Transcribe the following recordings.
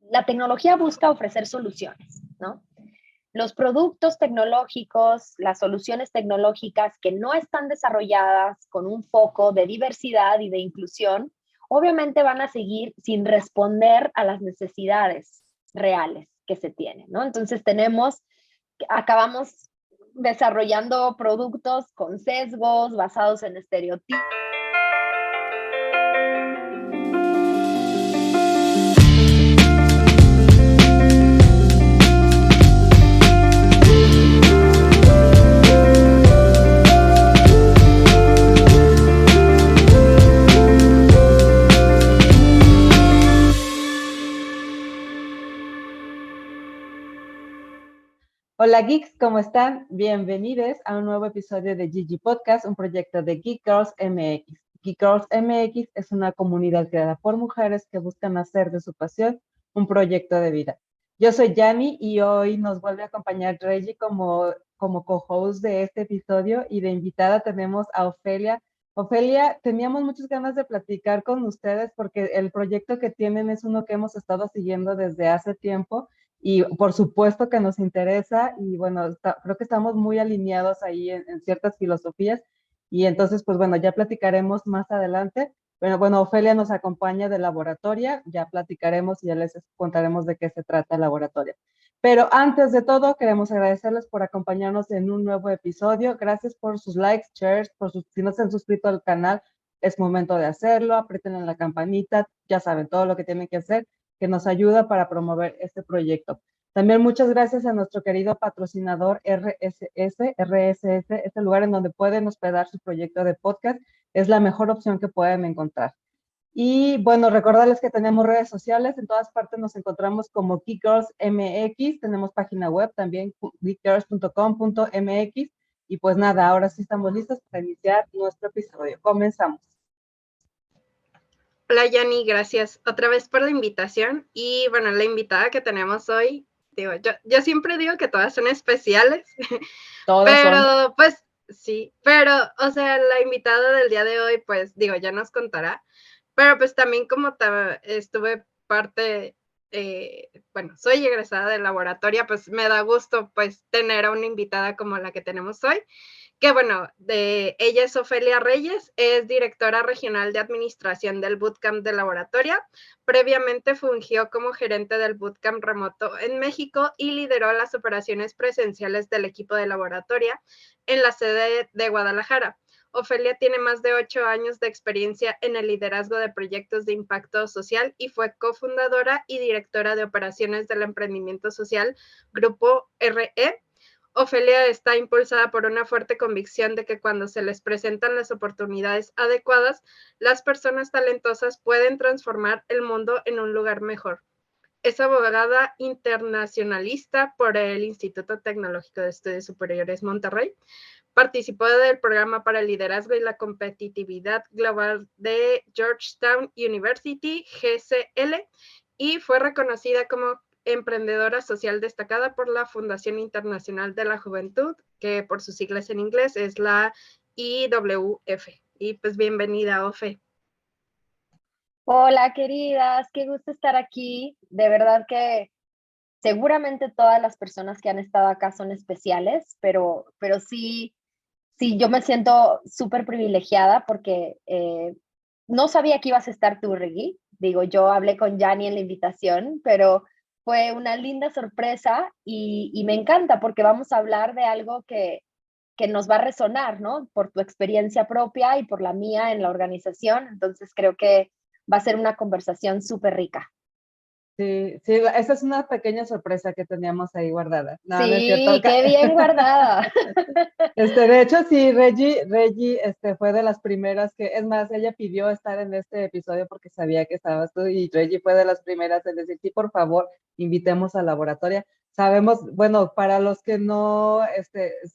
la tecnología busca ofrecer soluciones, ¿no? Los productos tecnológicos, las soluciones tecnológicas que no están desarrolladas con un foco de diversidad y de inclusión, obviamente van a seguir sin responder a las necesidades reales que se tienen, ¿no? Entonces acabamos desarrollando productos con sesgos basados en estereotipos. Hola geeks, ¿cómo están? Bienvenidos a un nuevo episodio de Gigi Podcast, un proyecto de Geek Girls MX. Geek Girls MX es una comunidad creada por mujeres que buscan hacer de su pasión un proyecto de vida. Yo soy Yani y hoy nos vuelve a acompañar Reggie como co-host de este episodio, y de invitada tenemos a Ofelia. Ofelia, teníamos muchas ganas de platicar con ustedes porque el proyecto que tienen es uno que hemos estado siguiendo desde hace tiempo. Y por supuesto que nos interesa, y bueno, creo que estamos muy alineados ahí en ciertas filosofías, y entonces pues bueno, ya platicaremos más adelante. Bueno, Ofelia nos acompaña de Laboratoria, ya platicaremos y ya les contaremos de qué se trata Laboratoria. Pero antes de todo, queremos agradecerles por acompañarnos en un nuevo episodio. Gracias por sus likes, shares, si no se han suscrito al canal, es momento de hacerlo, aprieten en la campanita, ya saben todo lo que tienen que hacer, que nos ayuda para promover este proyecto. También muchas gracias a nuestro querido patrocinador RSS, este lugar en donde pueden hospedar su proyecto de podcast. Es la mejor opción que pueden encontrar. Y bueno, recordarles que tenemos redes sociales, en todas partes nos encontramos como Geek Girls MX, tenemos página web también, geekgirls.com.mx, y pues nada, ahora sí estamos listos para iniciar nuestro episodio. Comenzamos. Hola Yani, gracias otra vez por la invitación. Y bueno, la invitada que tenemos hoy, digo, yo siempre digo que todas son especiales, Todas pero son. pues sí, pero o sea, la invitada del día de hoy, pues digo, ya nos contará, pero pues también como estuve parte, bueno, soy egresada de Laboratoria, pues me da gusto pues tener a una invitada como la que tenemos hoy. Que bueno, ella es Ofelia Reyes, es directora regional de administración del Bootcamp de Laboratoria. Previamente fungió como gerente del Bootcamp remoto en México y lideró las operaciones presenciales del equipo de Laboratoria en la sede de Guadalajara. Ofelia tiene más de 8 años de experiencia en el liderazgo de proyectos de impacto social y fue cofundadora y directora de operaciones del emprendimiento social Grupo RE. Ofelia está impulsada por una fuerte convicción de que cuando se les presentan las oportunidades adecuadas, las personas talentosas pueden transformar el mundo en un lugar mejor. Es abogada internacionalista por el Instituto Tecnológico de Estudios Superiores Monterrey. Participó del programa para el liderazgo y la competitividad global de Georgetown University, GCL, y fue reconocida como emprendedora social destacada por la Fundación Internacional de la Juventud, que por sus siglas en inglés es la IWF. Y pues bienvenida, Ofe. Hola, queridas, qué gusto estar aquí. De verdad que seguramente todas las personas que han estado acá son especiales, pero sí, yo me siento súper privilegiada porque no sabía que ibas a estar tú, Reggie. Digo, yo hablé con Yanni en la invitación, pero fue una linda sorpresa y me encanta porque vamos a hablar de algo que nos va a resonar, ¿no? Por tu experiencia propia y por la mía en la organización. Entonces creo que va a ser una conversación súper rica. Sí, sí, esa es una pequeña sorpresa que teníamos ahí guardada. No, no es cierto. Sí, qué bien guardada. De hecho, sí, Reggie, fue de las primeras es más, ella pidió estar en este episodio porque sabía que estabas tú, y Reggie fue de las primeras en decir, sí, por favor, invitemos a Laboratoria. Sabemos, bueno, para los que no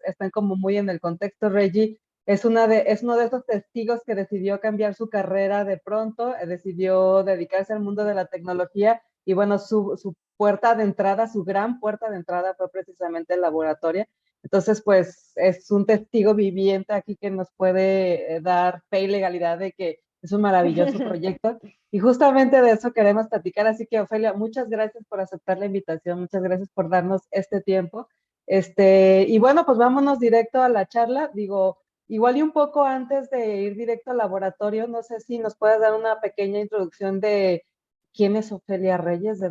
están como muy en el contexto, Reggie es uno de esos testigos que decidió cambiar su carrera de pronto, decidió dedicarse al mundo de la tecnología, y bueno, su puerta de entrada, su gran puerta de entrada fue precisamente el Laboratoria. Entonces, pues es un testigo viviente aquí que nos puede dar fe y legalidad de que Es un maravilloso proyecto y justamente de eso queremos platicar. Así que, Ofelia, muchas gracias por aceptar la invitación, muchas gracias por darnos este tiempo. Y bueno, pues vámonos directo a la charla. Digo, igual y un poco antes de ir directo al laboratorio, no sé si nos puedes dar una pequeña introducción de quién es Ofelia Reyes, de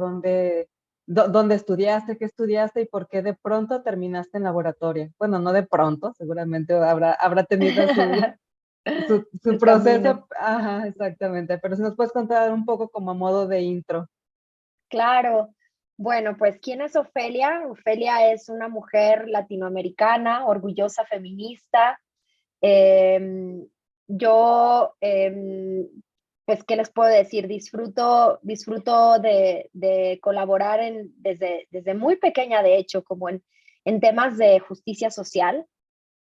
dónde estudiaste, qué estudiaste y por qué de pronto terminaste en laboratorio. Bueno, no de pronto, seguramente habrá tenido su El camino. proceso. Ajá, exactamente. Pero si nos puedes contar un poco como a modo de intro. Claro. Bueno, pues ¿quién es Ofelia? Ofelia es una mujer latinoamericana, orgullosa feminista. Em, yo, pues, ¿qué les puedo decir? Disfruto de colaborar desde muy pequeña, de hecho, como en temas de justicia social.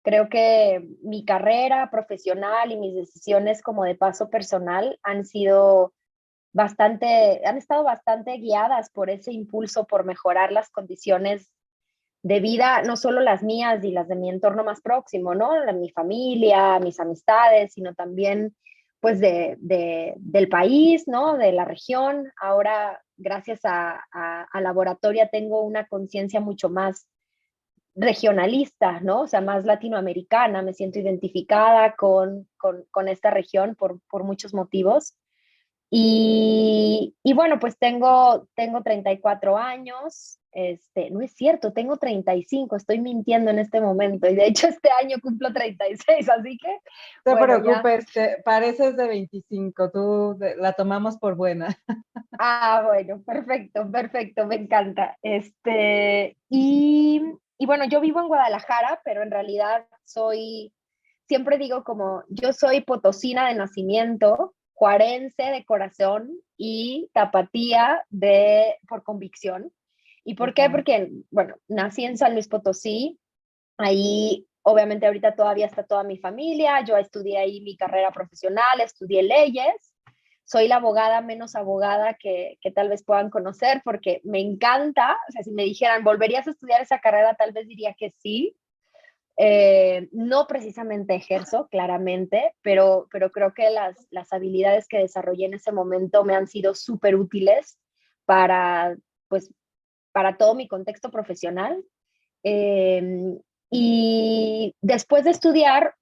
Creo que mi carrera profesional y mis decisiones como de paso personal han estado bastante guiadas por ese impulso por mejorar las condiciones de vida, no solo las mías y las de mi entorno más próximo, ¿no? De mi familia, mis amistades, sino también pues del país, ¿no? De la región. Ahora, gracias a Laboratoria, tengo una conciencia mucho más regionalista, ¿no? O sea, más latinoamericana, me siento identificada con esta región por muchos motivos. Y bueno, pues tengo 34 años, no es cierto, tengo 35, estoy mintiendo en este momento y de hecho este año cumplo 36, así que No te bueno, ya. preocupes, pareces de 25, la tomamos por buena. Bueno, perfecto, perfecto, me encanta. Y bueno, yo vivo en Guadalajara, pero en realidad siempre digo como, yo soy potosina de nacimiento, juarense de corazón y tapatía por convicción. ¿Y por qué? Ajá. Porque, bueno, nací en San Luis Potosí, ahí obviamente ahorita todavía está toda mi familia, yo estudié ahí mi carrera profesional, estudié leyes, soy la abogada menos abogada que tal vez puedan conocer porque me encanta, o sea, si me dijeran, ¿volverías a estudiar esa carrera? Tal vez diría que sí. No precisamente ejerzo, claramente, pero creo que las habilidades que desarrollé en ese momento me han sido súper útiles para, pues, para todo mi contexto profesional. Eh, y después de estudiar,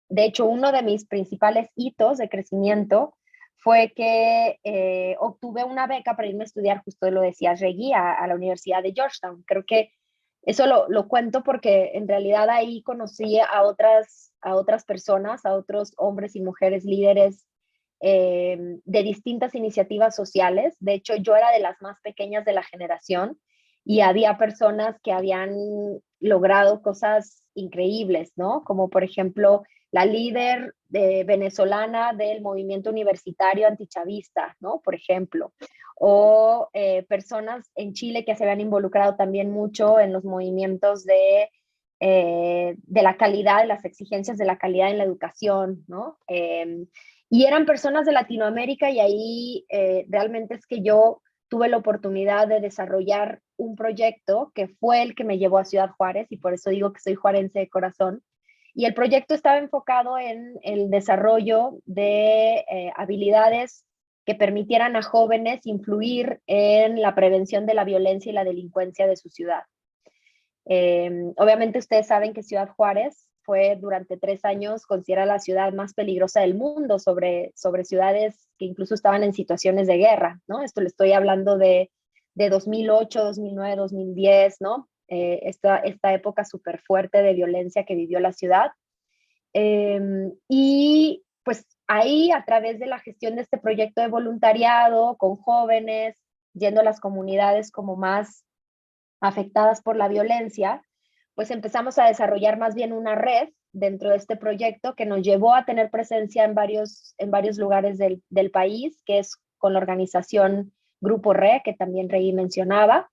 de hecho, uno de mis principales hitos de crecimiento fue que obtuve una beca para irme a estudiar, justo lo decía Reggie, a la Universidad de Georgetown. Creo que eso lo cuento porque en realidad ahí conocí a otras personas, a otros hombres y mujeres líderes de distintas iniciativas sociales. De hecho, yo era de las más pequeñas de la generación y había personas que habían logrado cosas increíbles, ¿no? Como por ejemplo la líder venezolana del movimiento universitario antichavista, ¿no? Por ejemplo, o personas en Chile que se habían involucrado también mucho en los movimientos de la calidad, de las exigencias de la calidad en la educación, ¿no? Y eran personas de Latinoamérica y ahí realmente es que yo tuve la oportunidad de desarrollar un proyecto que fue el que me llevó a Ciudad Juárez y por eso digo que soy juarense de corazón. Y el proyecto estaba enfocado en el desarrollo de habilidades que permitieran a jóvenes influir en la prevención de la violencia y la delincuencia de su ciudad. Obviamente ustedes saben que Ciudad Juárez fue durante 3 años considerada la ciudad más peligrosa del mundo sobre ciudades que incluso estaban en situaciones de guerra, ¿no? Esto le estoy hablando de 2008, 2009, 2010, ¿no? Esta época súper fuerte de violencia que vivió la ciudad. Y pues ahí, a través de la gestión de este proyecto de voluntariado con jóvenes, yendo a las comunidades como más afectadas por la violencia, pues empezamos a desarrollar más bien una red dentro de este proyecto que nos llevó a tener presencia en varios lugares del país, que es con la organización Grupo RE, que también Rey mencionaba.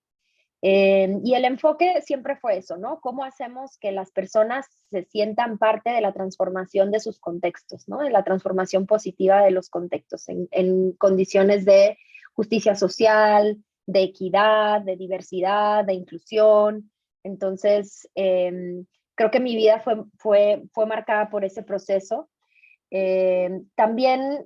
Y el enfoque siempre fue eso, ¿no? ¿Cómo hacemos que las personas se sientan parte de la transformación de sus contextos, ¿no? De la transformación positiva de los contextos en condiciones de justicia social, de equidad, de diversidad, de inclusión. Entonces, creo que mi vida fue marcada por ese proceso. También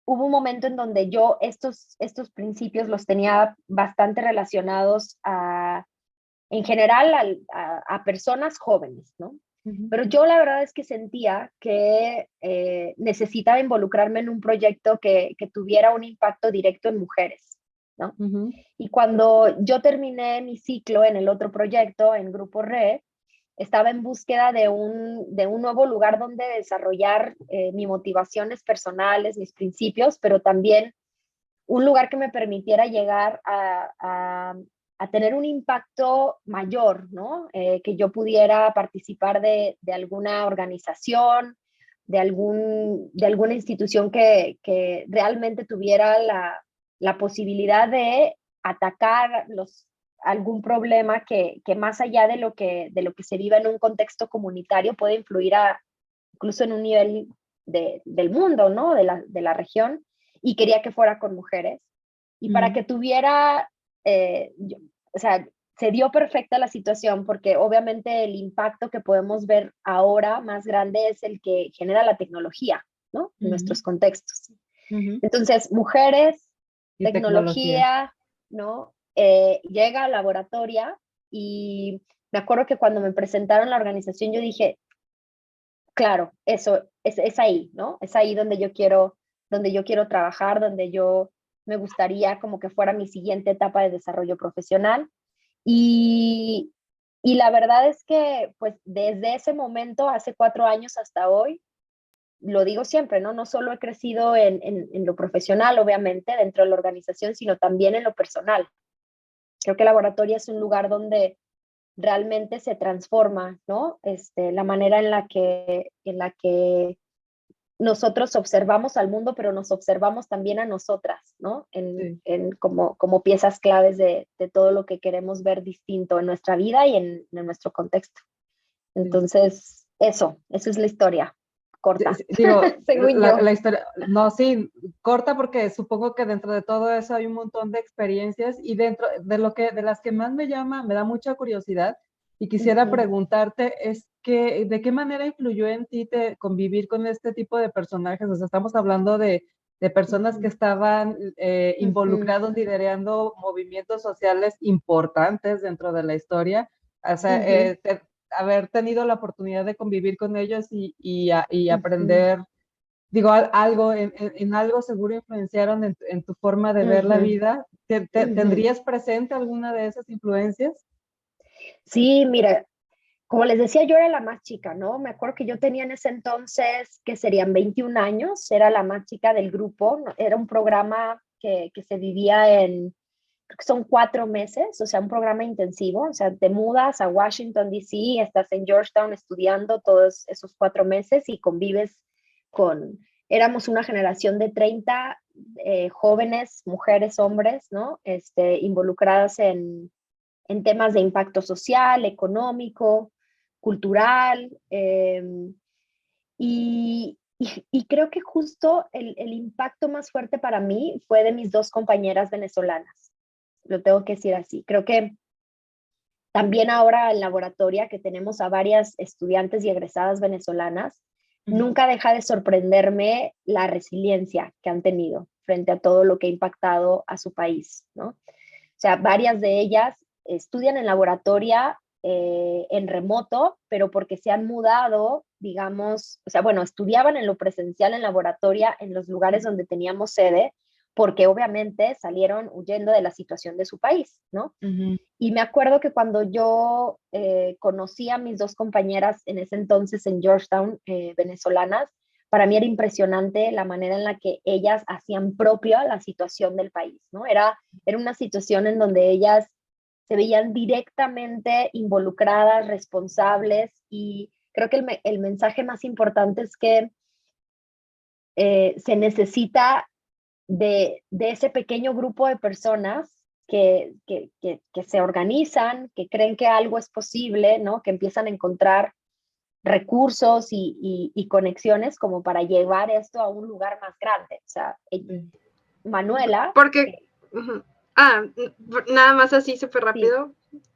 hubo un momento en donde yo estos principios los tenía bastante relacionados en general a personas jóvenes, ¿no? Pero yo la verdad es que sentía que necesitaba involucrarme en un proyecto que tuviera un impacto directo en mujeres, ¿no? Y cuando yo terminé mi ciclo en el otro proyecto, en Grupo RE, estaba en búsqueda de un nuevo lugar donde desarrollar mis motivaciones personales, mis principios, pero también un lugar que me permitiera llegar a tener un impacto mayor, ¿no? Que yo pudiera participar de alguna organización, de alguna institución que realmente tuviera la posibilidad de atacar algún problema que más allá de lo que se vive en un contexto comunitario puede influir incluso en un nivel del mundo, ¿no? De la región, y quería que fuera con mujeres. Y para que tuviera, o sea, se dio perfecta la situación porque obviamente el impacto que podemos ver ahora más grande es el que genera la tecnología, ¿no? En nuestros contextos. Entonces, mujeres, Y tecnología, ¿no? Llega a laboratoria y me acuerdo que cuando me presentaron la organización yo dije, claro, eso es ahí, ¿no? Es ahí donde yo quiero trabajar, donde yo me gustaría como que fuera mi siguiente etapa de desarrollo profesional. Y, y la verdad es que, pues, desde ese momento, hace 4 años hasta hoy, lo digo siempre, ¿no? No solo he crecido en lo profesional, obviamente, dentro de la organización, sino también en lo personal. Creo que Laboratoria es un lugar donde realmente se transforma, ¿no? La manera en la que nosotros observamos al mundo, pero nos observamos también a nosotras, ¿no? Como piezas claves de todo lo que queremos ver distinto en nuestra vida y en nuestro contexto. Entonces, esa es la historia, corta. Digo, según yo. la historia, no, sí, corta porque supongo que dentro de todo eso hay un montón de experiencias y dentro de las que más me da mucha curiosidad y quisiera preguntarte es que, ¿de qué manera influyó en ti convivir con este tipo de personajes? O sea, estamos hablando de personas que estaban involucrados liderando movimientos sociales importantes dentro de la historia. O sea, haber tenido la oportunidad de convivir con ellos y aprender, digo, algo, en algo seguro influenciaron en tu forma de ver la vida. ¿Tendrías presente alguna de esas influencias? Sí, mira, como les decía, yo era la más chica, ¿no? Me acuerdo que yo tenía en ese entonces, que serían 21 años, era la más chica del grupo, era un programa que se vivía creo que son 4 meses, o sea, un programa intensivo, o sea, te mudas a Washington, D.C., estás en Georgetown estudiando todos esos 4 meses y convives éramos una generación de 30 jóvenes, mujeres, hombres, ¿no? Involucradas en temas de impacto social, económico, cultural, y creo que justo el impacto más fuerte para mí fue de mis dos compañeras venezolanas. Lo tengo que decir así. Creo que también ahora en laboratoria que tenemos a varias estudiantes y egresadas venezolanas, nunca deja de sorprenderme la resiliencia que han tenido frente a todo lo que ha impactado a su país, ¿no? O sea, varias de ellas estudian en laboratoria en remoto, pero porque se han mudado, digamos, o sea, bueno, estudiaban en lo presencial en laboratoria en los lugares donde teníamos sede, porque obviamente salieron huyendo de la situación de su país, ¿no? Y me acuerdo que cuando yo conocí a mis dos compañeras en ese entonces en Georgetown, venezolanas, para mí era impresionante la manera en la que ellas hacían propia la situación del país, ¿no? Era una situación en donde ellas se veían directamente involucradas, responsables, y creo que el mensaje más importante es que se necesita de ese pequeño grupo de personas que se organizan, que creen que algo es posible, ¿no? Que empiezan a encontrar recursos y conexiones como para llevar esto a un lugar más grande. O sea, Manuela. Porque, nada más así súper rápido,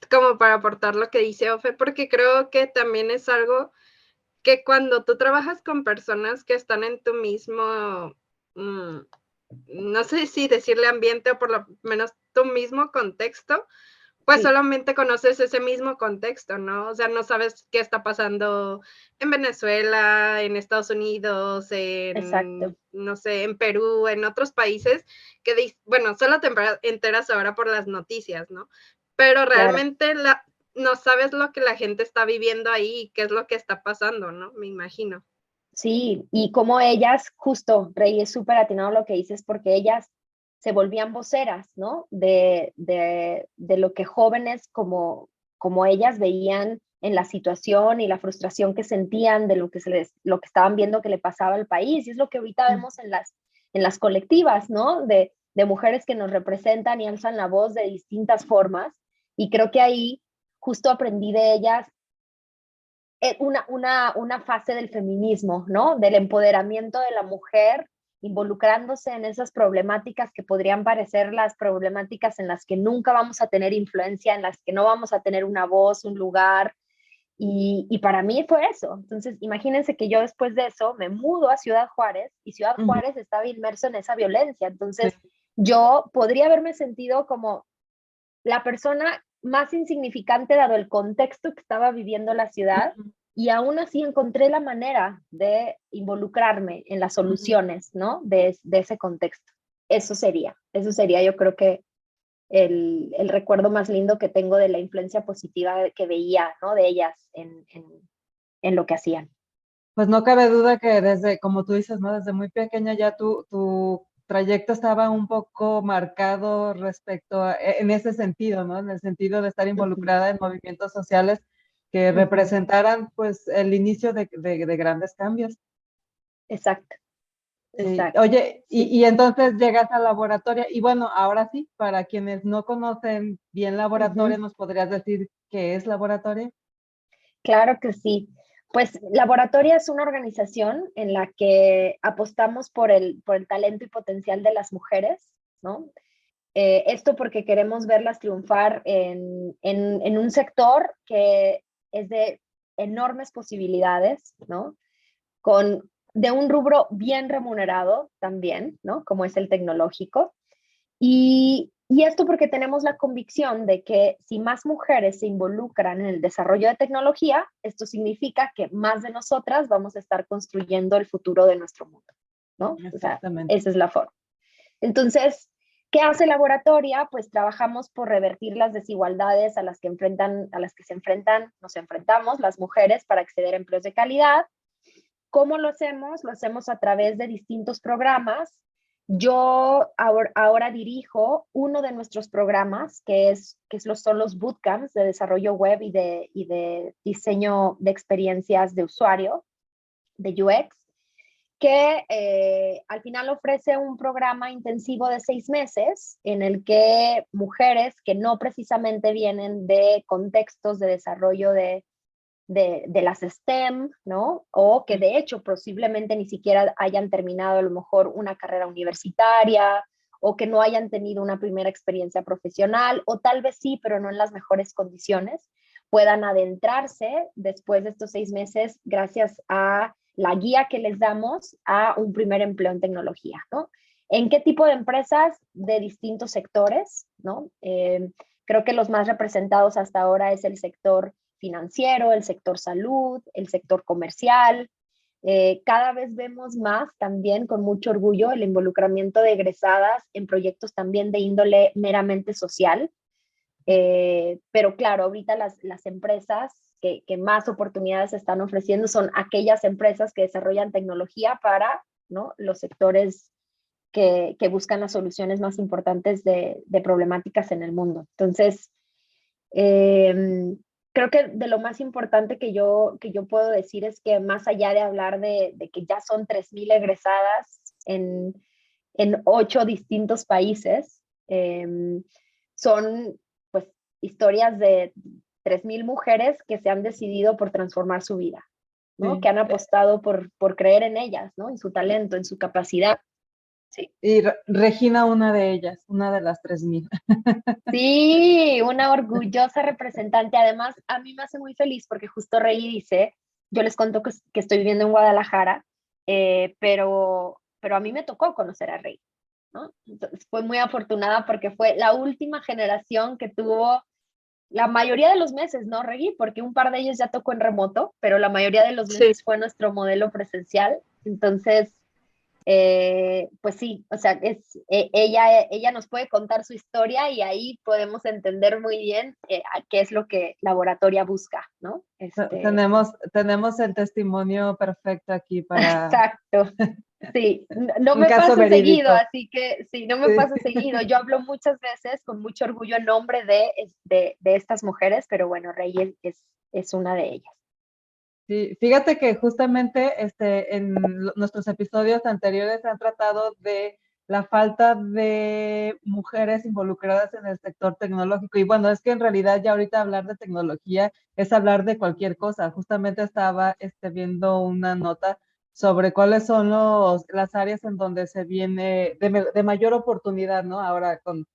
como para aportar lo que dice Ofe, porque creo que también es algo que cuando tú trabajas con personas que están en tu mismo no sé si decirle ambiente o por lo menos tu mismo contexto, pues Sí, solamente conoces ese mismo contexto, ¿no? O sea, no sabes qué está pasando en Venezuela, en Estados Unidos, exacto, no sé, en Perú, en otros países, que, bueno, solo te enteras ahora por las noticias, ¿no? Pero claro. realmente no sabes lo que la gente está viviendo ahí y qué es lo que está pasando, ¿no? Me imagino. Sí, y como ellas, justo, Rey, es súper atinado lo que dices, porque ellas se volvían voceras, ¿no? De lo que jóvenes como ellas veían en la situación y la frustración que sentían de lo que, lo que estaban viendo que le pasaba al país. Y es lo que ahorita vemos en las colectivas, ¿no? De mujeres que nos representan y alzan la voz de distintas formas. Y creo que ahí justo aprendí de ellas una fase del feminismo, ¿no? Del empoderamiento de la mujer, involucrándose en esas problemáticas que podrían parecer las problemáticas en las que nunca vamos a tener influencia, en las que no vamos a tener una voz, un lugar. Y para mí fue eso. Entonces, imagínense que yo después de eso me mudo a Ciudad Juárez y Ciudad Ujú, Juárez estaba inmerso en esa violencia. sí. Entonces, yo podría haberme sentido como la persona más insignificante dado el contexto que estaba viviendo la ciudad Ujú, y aún así encontré la manera de involucrarme en las ujú. soluciones, ¿no? De ese contexto. Eso sería yo creo que el recuerdo más lindo que tengo de la influencia positiva que veía, ¿no? De ellas en lo que hacían. Pues no cabe duda que desde, como tú dices, ¿no? Desde muy pequeña ya tu trayecto estaba un poco marcado respecto en ese sentido, ¿no? En el sentido de estar Uh -huh, involucrada en movimientos sociales que uh -huh. representaran pues el inicio de grandes cambios. Exacto, Sí, exacto. oye, Sí. y entonces llegas al laboratorio, y bueno, ahora sí, para quienes no conocen bien Uh laboratorio, -huh. ¿nos podrías decir qué es laboratorio? Claro que sí. Pues Laboratoria es una organización en la que apostamos por el talento y potencial de las mujeres, ¿no? Esto porque queremos verlas triunfar en un sector que es de enormes posibilidades, ¿no? De un rubro bien remunerado también, ¿no? Como es el tecnológico. Y esto porque tenemos la convicción de que si más mujeres se involucran en el desarrollo de tecnología, esto significa que más de nosotras vamos a estar construyendo el futuro de nuestro mundo, ¿no? O sea, Exactamente. esa es la forma. Entonces, ¿qué hace Laboratoria? Pues trabajamos por revertir las desigualdades a las que nos enfrentamos las mujeres para acceder a empleos de calidad. ¿Cómo lo hacemos? Lo hacemos a través de distintos programas. Yo ahora dirijo uno de nuestros programas, son los bootcamps de desarrollo web y de diseño de experiencias de usuario, de UX, que al final ofrece un programa intensivo de 6 meses en el que mujeres que no precisamente vienen de contextos de desarrollo de las STEM, ¿no? O que de hecho posiblemente ni siquiera hayan terminado a lo mejor una carrera universitaria o que no hayan tenido una primera experiencia profesional o tal vez sí, pero no en las mejores condiciones, puedan adentrarse después de estos 6 meses gracias a la guía que les damos a un primer empleo en tecnología, ¿no? ¿En qué tipo de empresas? De distintos sectores, ¿no? Creo que los más representados hasta ahora es el sector financiero, el sector salud, el sector comercial. Cada vez vemos más también con mucho orgullo el involucramiento de egresadas en proyectos también de índole meramente social. Pero claro, ahorita las empresas que más oportunidades están ofreciendo son aquellas empresas que desarrollan tecnología para, ¿no? Los sectores que buscan las soluciones más importantes de problemáticas en el mundo. Entonces, eh, creo que de lo más importante que yo puedo decir es que más allá de hablar de que ya son 3,000 egresadas en 8 distintos países, son pues historias de 3,000 mujeres que se han decidido por transformar su vida, ¿no? Que Sí. han apostado por creer en ellas, ¿no? En su talento, en su capacidad. Sí. Y Regina, una de ellas, una de las 3000. Sí, una orgullosa representante. Además, a mí me hace muy feliz porque justo Rey dice, yo les cuento que estoy viviendo en Guadalajara, pero a mí me tocó conocer a Rey. ¿no? Entonces fue muy afortunada porque fue la última generación que tuvo la mayoría de los meses, ¿no, Reggie? Porque un par de ellos ya tocó en remoto, pero la mayoría de los Sí. meses fue nuestro modelo presencial. Entonces, pues sí, o sea, ella nos puede contar su historia y ahí podemos entender muy bien a qué es lo que Laboratoria busca, ¿no? Tenemos el testimonio perfecto aquí para Exacto. Sí, no un me caso pasa seguido, verídico. así que sí, no me Sí. pasa seguido. Yo hablo muchas veces con mucho orgullo en nombre de estas mujeres, pero bueno, Rey es una de ellas. Sí, fíjate que justamente en nuestros episodios anteriores han tratado de la falta de mujeres involucradas en el sector tecnológico. Y bueno, es que en realidad ya ahorita hablar de tecnología es hablar de cualquier cosa. Justamente estaba viendo una nota sobre cuáles son las áreas en donde se viene de mayor oportunidad, ¿no? Ahora con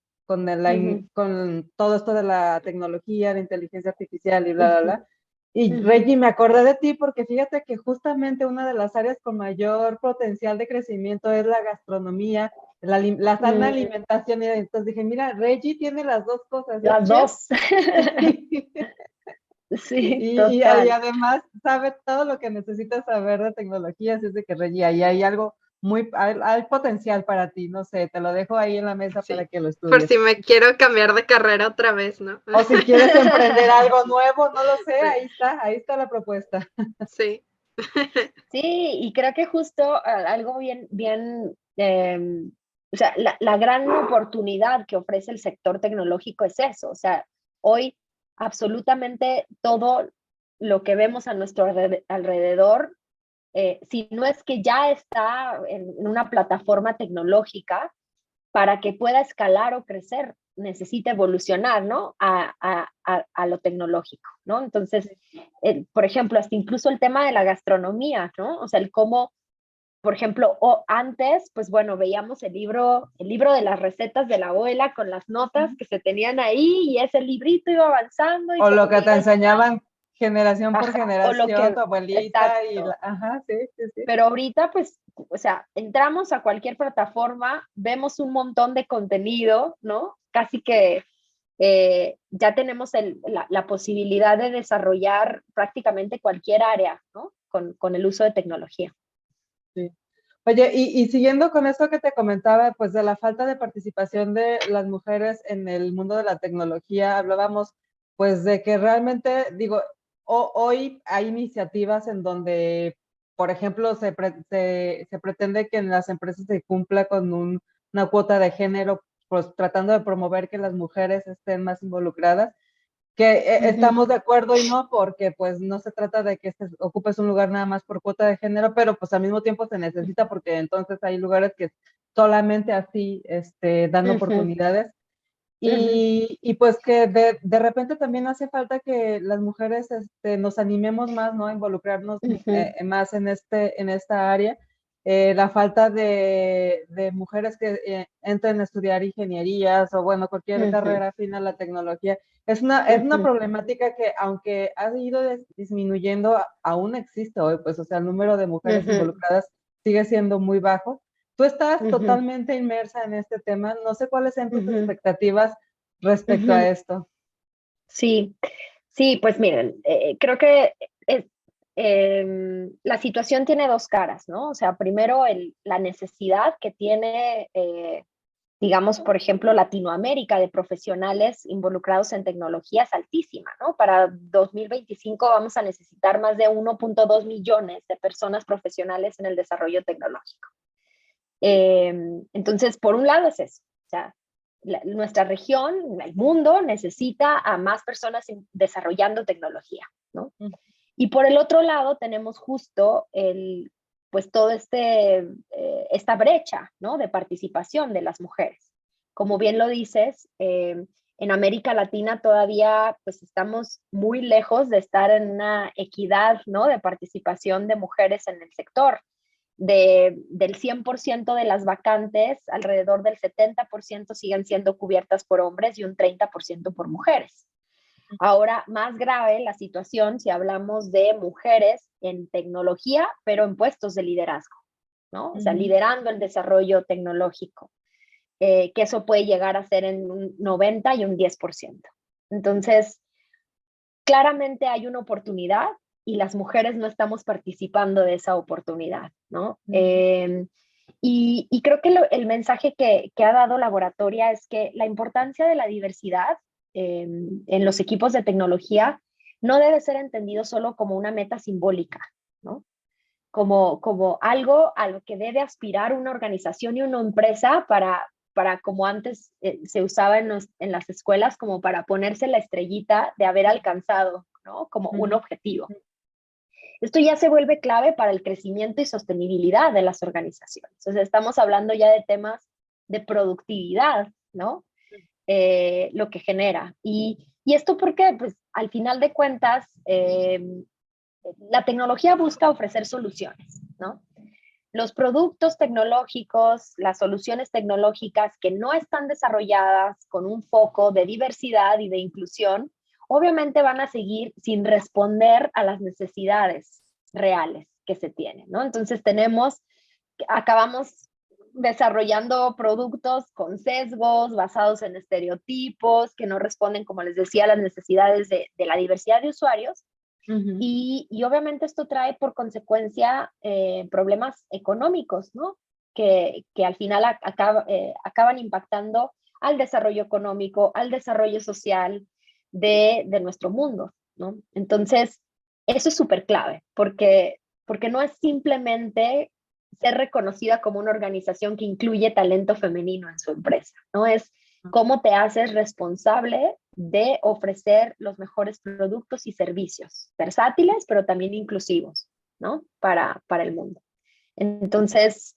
todo esto de la tecnología, la inteligencia artificial y bla, bla, bla. Y Reggie, me acordé de ti porque fíjate que justamente una de las áreas con mayor potencial de crecimiento es la gastronomía, la sana alimentación. Y entonces dije, mira, Reggie tiene las dos cosas, es Las chef dos. Sí, y total. además sabe todo lo que necesitas saber de tecnología, así es de que Reggie, ahí hay algo hay potencial para ti, no sé, te lo dejo ahí en la mesa para Sí. que lo Por estudies. si me quiero cambiar de carrera otra vez, ¿no? O si quieres emprender algo nuevo, no lo sé, Sí. ahí está la propuesta. Sí. Sí, y creo que justo algo bien, o sea, la gran oportunidad que ofrece el sector tecnológico es eso. O sea, hoy absolutamente todo lo que vemos a nuestro alrededor, si no es que ya está en una plataforma tecnológica, para que pueda escalar o crecer, necesita evolucionar, ¿no? A lo tecnológico, ¿no? Entonces, por ejemplo, hasta incluso el tema de la gastronomía, ¿no? O sea, el cómo, por ejemplo, antes, pues bueno, veíamos el libro de las recetas de la abuela con las notas que se tenían ahí y ese librito iba avanzando y O lo que te conforme iba enseñaban generación por ajá, o lo generación, que, tu abuelita exacto, ajá, sí, sí, sí. pero ahorita, pues, o sea, entramos a cualquier plataforma, vemos un montón de contenido, ¿no? Casi que ya tenemos la posibilidad de desarrollar prácticamente cualquier área, ¿no? Con el uso de tecnología. Sí. Oye, y siguiendo con esto que te comentaba, pues de la falta de participación de las mujeres en el mundo de la tecnología, hablábamos pues de que realmente, digo, hoy hay iniciativas en donde, por ejemplo, se pretende que en las empresas se cumpla con una cuota de género, pues tratando de promover que las mujeres estén más involucradas. Que estamos de acuerdo y no, porque pues no se trata de que ocupes un lugar nada más por cuota de género, pero pues al mismo tiempo se necesita porque entonces hay lugares que solamente así dan oportunidades. Y pues que de repente también hace falta que las mujeres nos animemos más, ¿no? A involucrarnos más en esta área. La falta de mujeres que entren a estudiar ingenierías o bueno, cualquier carrera afín a la tecnología. Es una problemática que aunque ha ido disminuyendo, aún existe hoy, pues, o sea, el número de mujeres involucradas sigue siendo muy bajo. Tú estás totalmente inmersa en este tema. No sé cuáles sean tus expectativas respecto a esto. Sí, sí, pues miren, creo que la situación tiene dos caras, ¿no? O sea, primero la necesidad que tiene, digamos, por ejemplo, Latinoamérica de profesionales involucrados en tecnología es altísima, ¿no? Para 2025 vamos a necesitar más de 1.2 millones de personas profesionales en el desarrollo tecnológico. Entonces, por un lado es eso, o sea, nuestra región, el mundo, necesita a más personas desarrollando tecnología, ¿no? Y por el otro lado tenemos justo pues todo esta brecha, ¿no? De participación de las mujeres. Como bien lo dices, en América Latina todavía pues estamos muy lejos de estar en una equidad, ¿no? De participación de mujeres en el sector. Del 100% de las vacantes, alrededor del 70% siguen siendo cubiertas por hombres y un 30% por mujeres. Ahora, más grave la situación si hablamos de mujeres en tecnología, pero en puestos de liderazgo, ¿no? O sea, liderando el desarrollo tecnológico. que eso puede llegar a ser en un 90 y un 10%. Entonces, claramente hay una oportunidad y las mujeres no estamos participando de esa oportunidad, ¿no? Y creo que el mensaje que ha dado Laboratoria es que la importancia de la diversidad en los equipos de tecnología no debe ser entendido solo como una meta simbólica, ¿no? Como algo a lo que debe aspirar una organización y una empresa para como antes se usaba en las escuelas, como para ponerse la estrellita de haber alcanzado, ¿no? Como un objetivo. Esto ya se vuelve clave para el crecimiento y sostenibilidad de las organizaciones. Entonces, estamos hablando ya de temas de productividad, ¿no? Lo que genera. ¿Y esto por qué? Pues al final de cuentas, la tecnología busca ofrecer soluciones, ¿no? Los productos tecnológicos, las soluciones tecnológicas que no están desarrolladas con un foco de diversidad y de inclusión, obviamente van a seguir sin responder a las necesidades reales que se tienen, ¿no? Entonces acabamos desarrollando productos con sesgos, basados en estereotipos, que no responden, como les decía, a las necesidades de la diversidad de usuarios. Y obviamente esto trae por consecuencia problemas económicos, ¿no? Que al final acaban impactando al desarrollo económico, al desarrollo social de nuestro mundo, ¿no? Entonces, eso es súper clave, porque no es simplemente ser reconocida como una organización que incluye talento femenino en su empresa, ¿no? Es cómo te haces responsable de ofrecer los mejores productos y servicios, versátiles, pero también inclusivos, ¿no? Para el mundo. Entonces,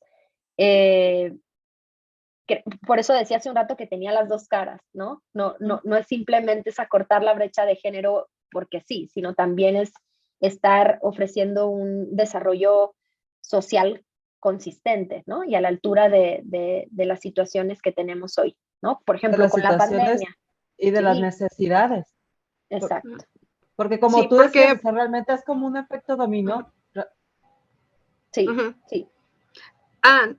por eso decía hace un rato que tenía las dos caras, ¿no? No es simplemente es acortar la brecha de género porque sí, sino también es estar ofreciendo un desarrollo social consistente, ¿no? Y a la altura de las situaciones que tenemos hoy, ¿no? Por De ejemplo, las con la situaciones pandemia. y de las Sí, necesidades. exacto. Porque como Sí, tú decías, o porque sea, realmente es como un efecto dominó. Sí, uh-huh. sí.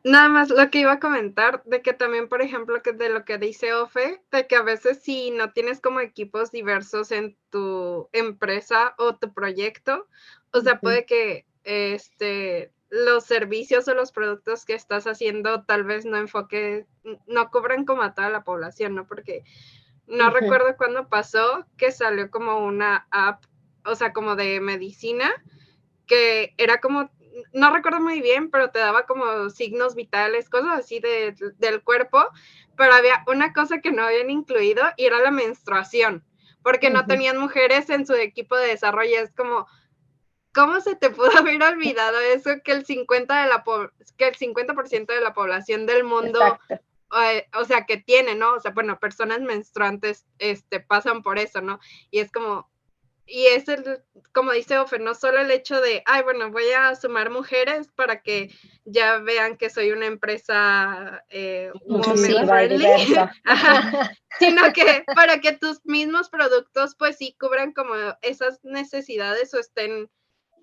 Nada más lo que iba a comentar, de que también, por ejemplo, que de lo que dice Ofe, de que a veces si no tienes como equipos diversos en tu empresa o tu proyecto, o sea, puede que los servicios o los productos que estás haciendo tal vez no cubran como a toda la población, ¿no? Porque no recuerdo cuándo pasó que salió como una app, o sea, como de medicina, que era como, no recuerdo muy bien, pero te daba como signos vitales, cosas así del cuerpo, pero había una cosa que no habían incluido y era la menstruación, porque no tenían mujeres en su equipo de desarrollo. Es como, ¿cómo se te pudo haber olvidado eso? Que el 50% de la población del mundo, Exacto. o sea, que tiene, ¿no? O sea, bueno, personas menstruantes pasan por eso, ¿no? Y es como, y es como dice Ofer, no solo el hecho de, ay, bueno, voy a sumar mujeres para que ya vean que soy una empresa woman Inclusiva y friendly, diversa. sino que para que tus mismos productos pues sí cubran como esas necesidades o estén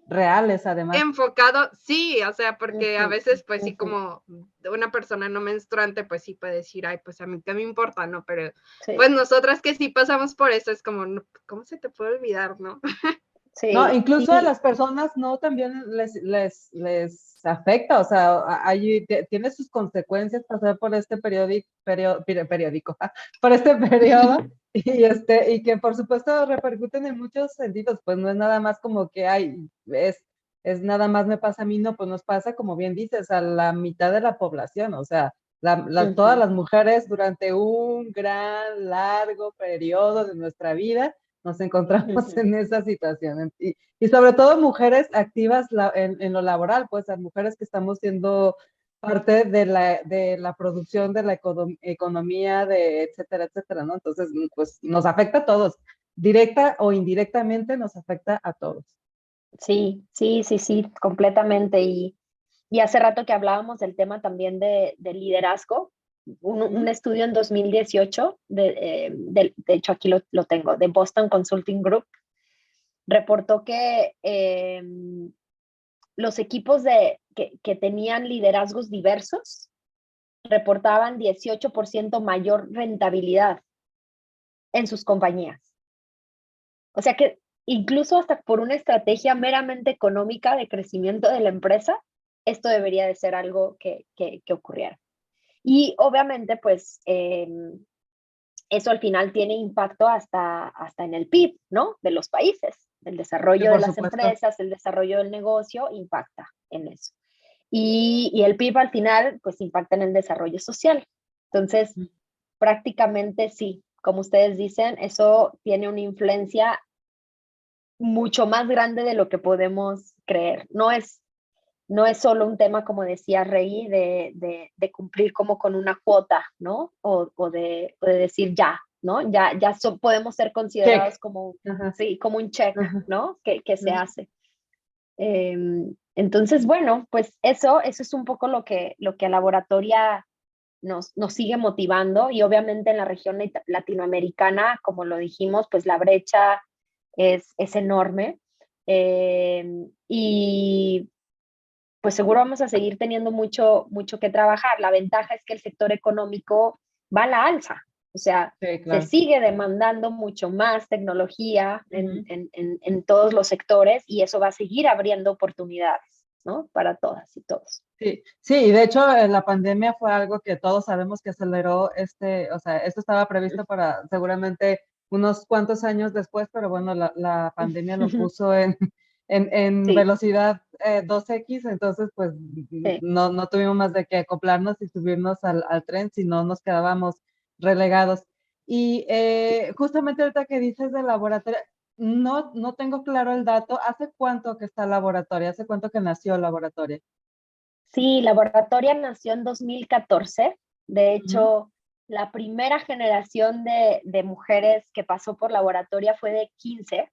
Reales, además. enfocado, sí, o sea, porque a veces, pues sí, como una persona no menstruante, pues sí puede decir, ay, pues a mí qué me importa, ¿no? Pero pues nosotras que sí pasamos por eso, es como, no, ¿cómo se te puede olvidar, no? No, Sí, incluso a sí, las personas no también les afecta, o sea, tiene sus consecuencias pasar por este periódico, por este periodo, y que por supuesto repercuten en muchos sentidos, pues no es nada más como que, ay, es nada más me pasa a mí, no, pues nos pasa, como bien dices, a la mitad de la población, o sea, todas las mujeres durante un gran, largo periodo de nuestra vida nos encontramos en esa situación. Y sobre todo mujeres activas en lo laboral, pues las mujeres que estamos siendo parte de la producción, de la economía, de etcétera, etcétera, ¿no? Entonces, pues nos afecta a todos, directa o indirectamente nos afecta a todos. sí, completamente. Y hace rato que hablábamos del tema también de liderazgo, un estudio en 2018, de hecho aquí lo tengo, de Boston Consulting Group, reportó que los equipos que tenían liderazgos diversos reportaban 18% mayor rentabilidad en sus compañías. O sea que incluso hasta por una estrategia meramente económica de crecimiento de la empresa, esto debería de ser algo que ocurriera. Y obviamente, pues, eso al final tiene impacto hasta en el PIB, ¿no? De los países. El desarrollo de por las supuesto. empresas, el desarrollo del negocio impacta en eso. Y el PIB al final, pues, impacta en el desarrollo social. Entonces, prácticamente sí, como ustedes dicen, eso tiene una influencia mucho más grande de lo que podemos creer. No es solo un tema, como decía Rey, de cumplir como con una cuota, ¿no? O de decir ya, ¿no? Ya podemos ser considerados Check. como, Ajá, sí, como un check, ajá, ¿no? Que se ajá. hace. Entonces, bueno, pues eso es un poco lo que a Laboratoria nos sigue motivando, y obviamente en la región latinoamericana, como lo dijimos, pues la brecha es enorme. Y pues seguro vamos a seguir teniendo mucho que trabajar. La ventaja es que el sector económico va a la alza, o sea, Sí, se claro. sigue demandando mucho más tecnología Ujú. en todos los sectores, y eso va a seguir abriendo oportunidades, ¿no? Para todas y todos. Sí, sí, y de hecho la pandemia fue algo que todos sabemos que aceleró o sea, esto estaba previsto para seguramente unos cuantos años después, pero bueno, la pandemia lo puso en Sí, velocidad 2x, entonces pues sí. no tuvimos más de que acoplarnos y subirnos al tren, si no nos quedábamos relegados. Y justamente ahorita que dices del laboratorio, no tengo claro el dato. ¿Hace cuánto que está el laboratorio? ¿Hace cuánto que nació el laboratorio? Sí, Laboratoria nació en 2014. De Ujú, hecho, la primera generación de mujeres que pasó por Laboratoria fue de 15.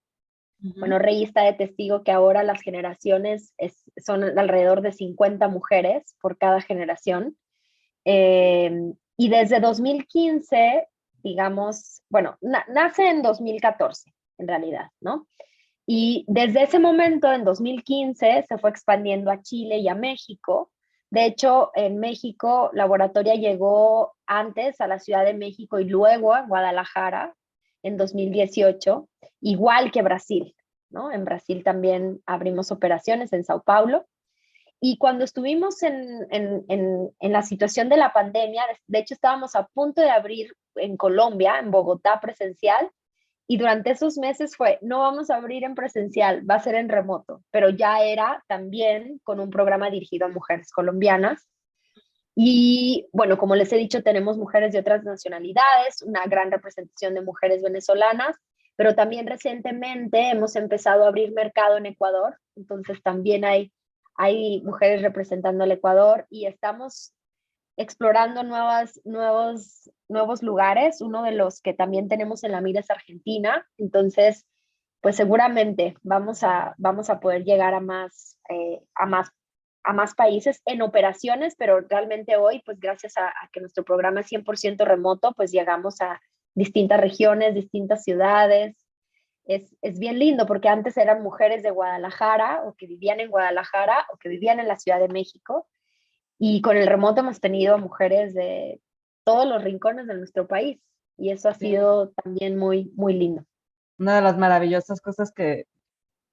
ujú. Bueno, Rey está de testigo que ahora las generaciones son alrededor de 50 mujeres por cada generación. Y desde 2015, digamos, bueno, nace en 2014, en realidad, ¿no? Y desde ese momento, en 2015, se fue expandiendo a Chile y a México. De hecho, en México, Laboratoria llegó antes a la Ciudad de México y luego a Guadalajara en 2018, igual que Brasil, ¿no? En Brasil también abrimos operaciones en Sao Paulo. Y cuando estuvimos en la situación de la pandemia, de hecho estábamos a punto de abrir en Colombia, en Bogotá presencial, y durante esos meses fue, no vamos a abrir en presencial, va a ser en remoto, pero ya era también con un programa dirigido a mujeres colombianas. Y bueno, como les he dicho, tenemos mujeres de otras nacionalidades, una gran representación de mujeres venezolanas, pero también recientemente hemos empezado a abrir mercado en Ecuador, entonces también hay mujeres representando al Ecuador, y estamos explorando nuevos lugares. Uno de los que también tenemos en la mira es Argentina. Entonces, pues seguramente vamos a poder llegar a más países en operaciones, pero realmente hoy, pues gracias a que nuestro programa es 100% remoto, pues llegamos a distintas regiones, distintas ciudades. Es bien lindo porque antes eran mujeres de Guadalajara, o que vivían en Guadalajara, o que vivían en la Ciudad de México, y con el remoto hemos tenido mujeres de todos los rincones de nuestro país, y eso ha Sí. sido también muy lindo. Una de las maravillosas cosas que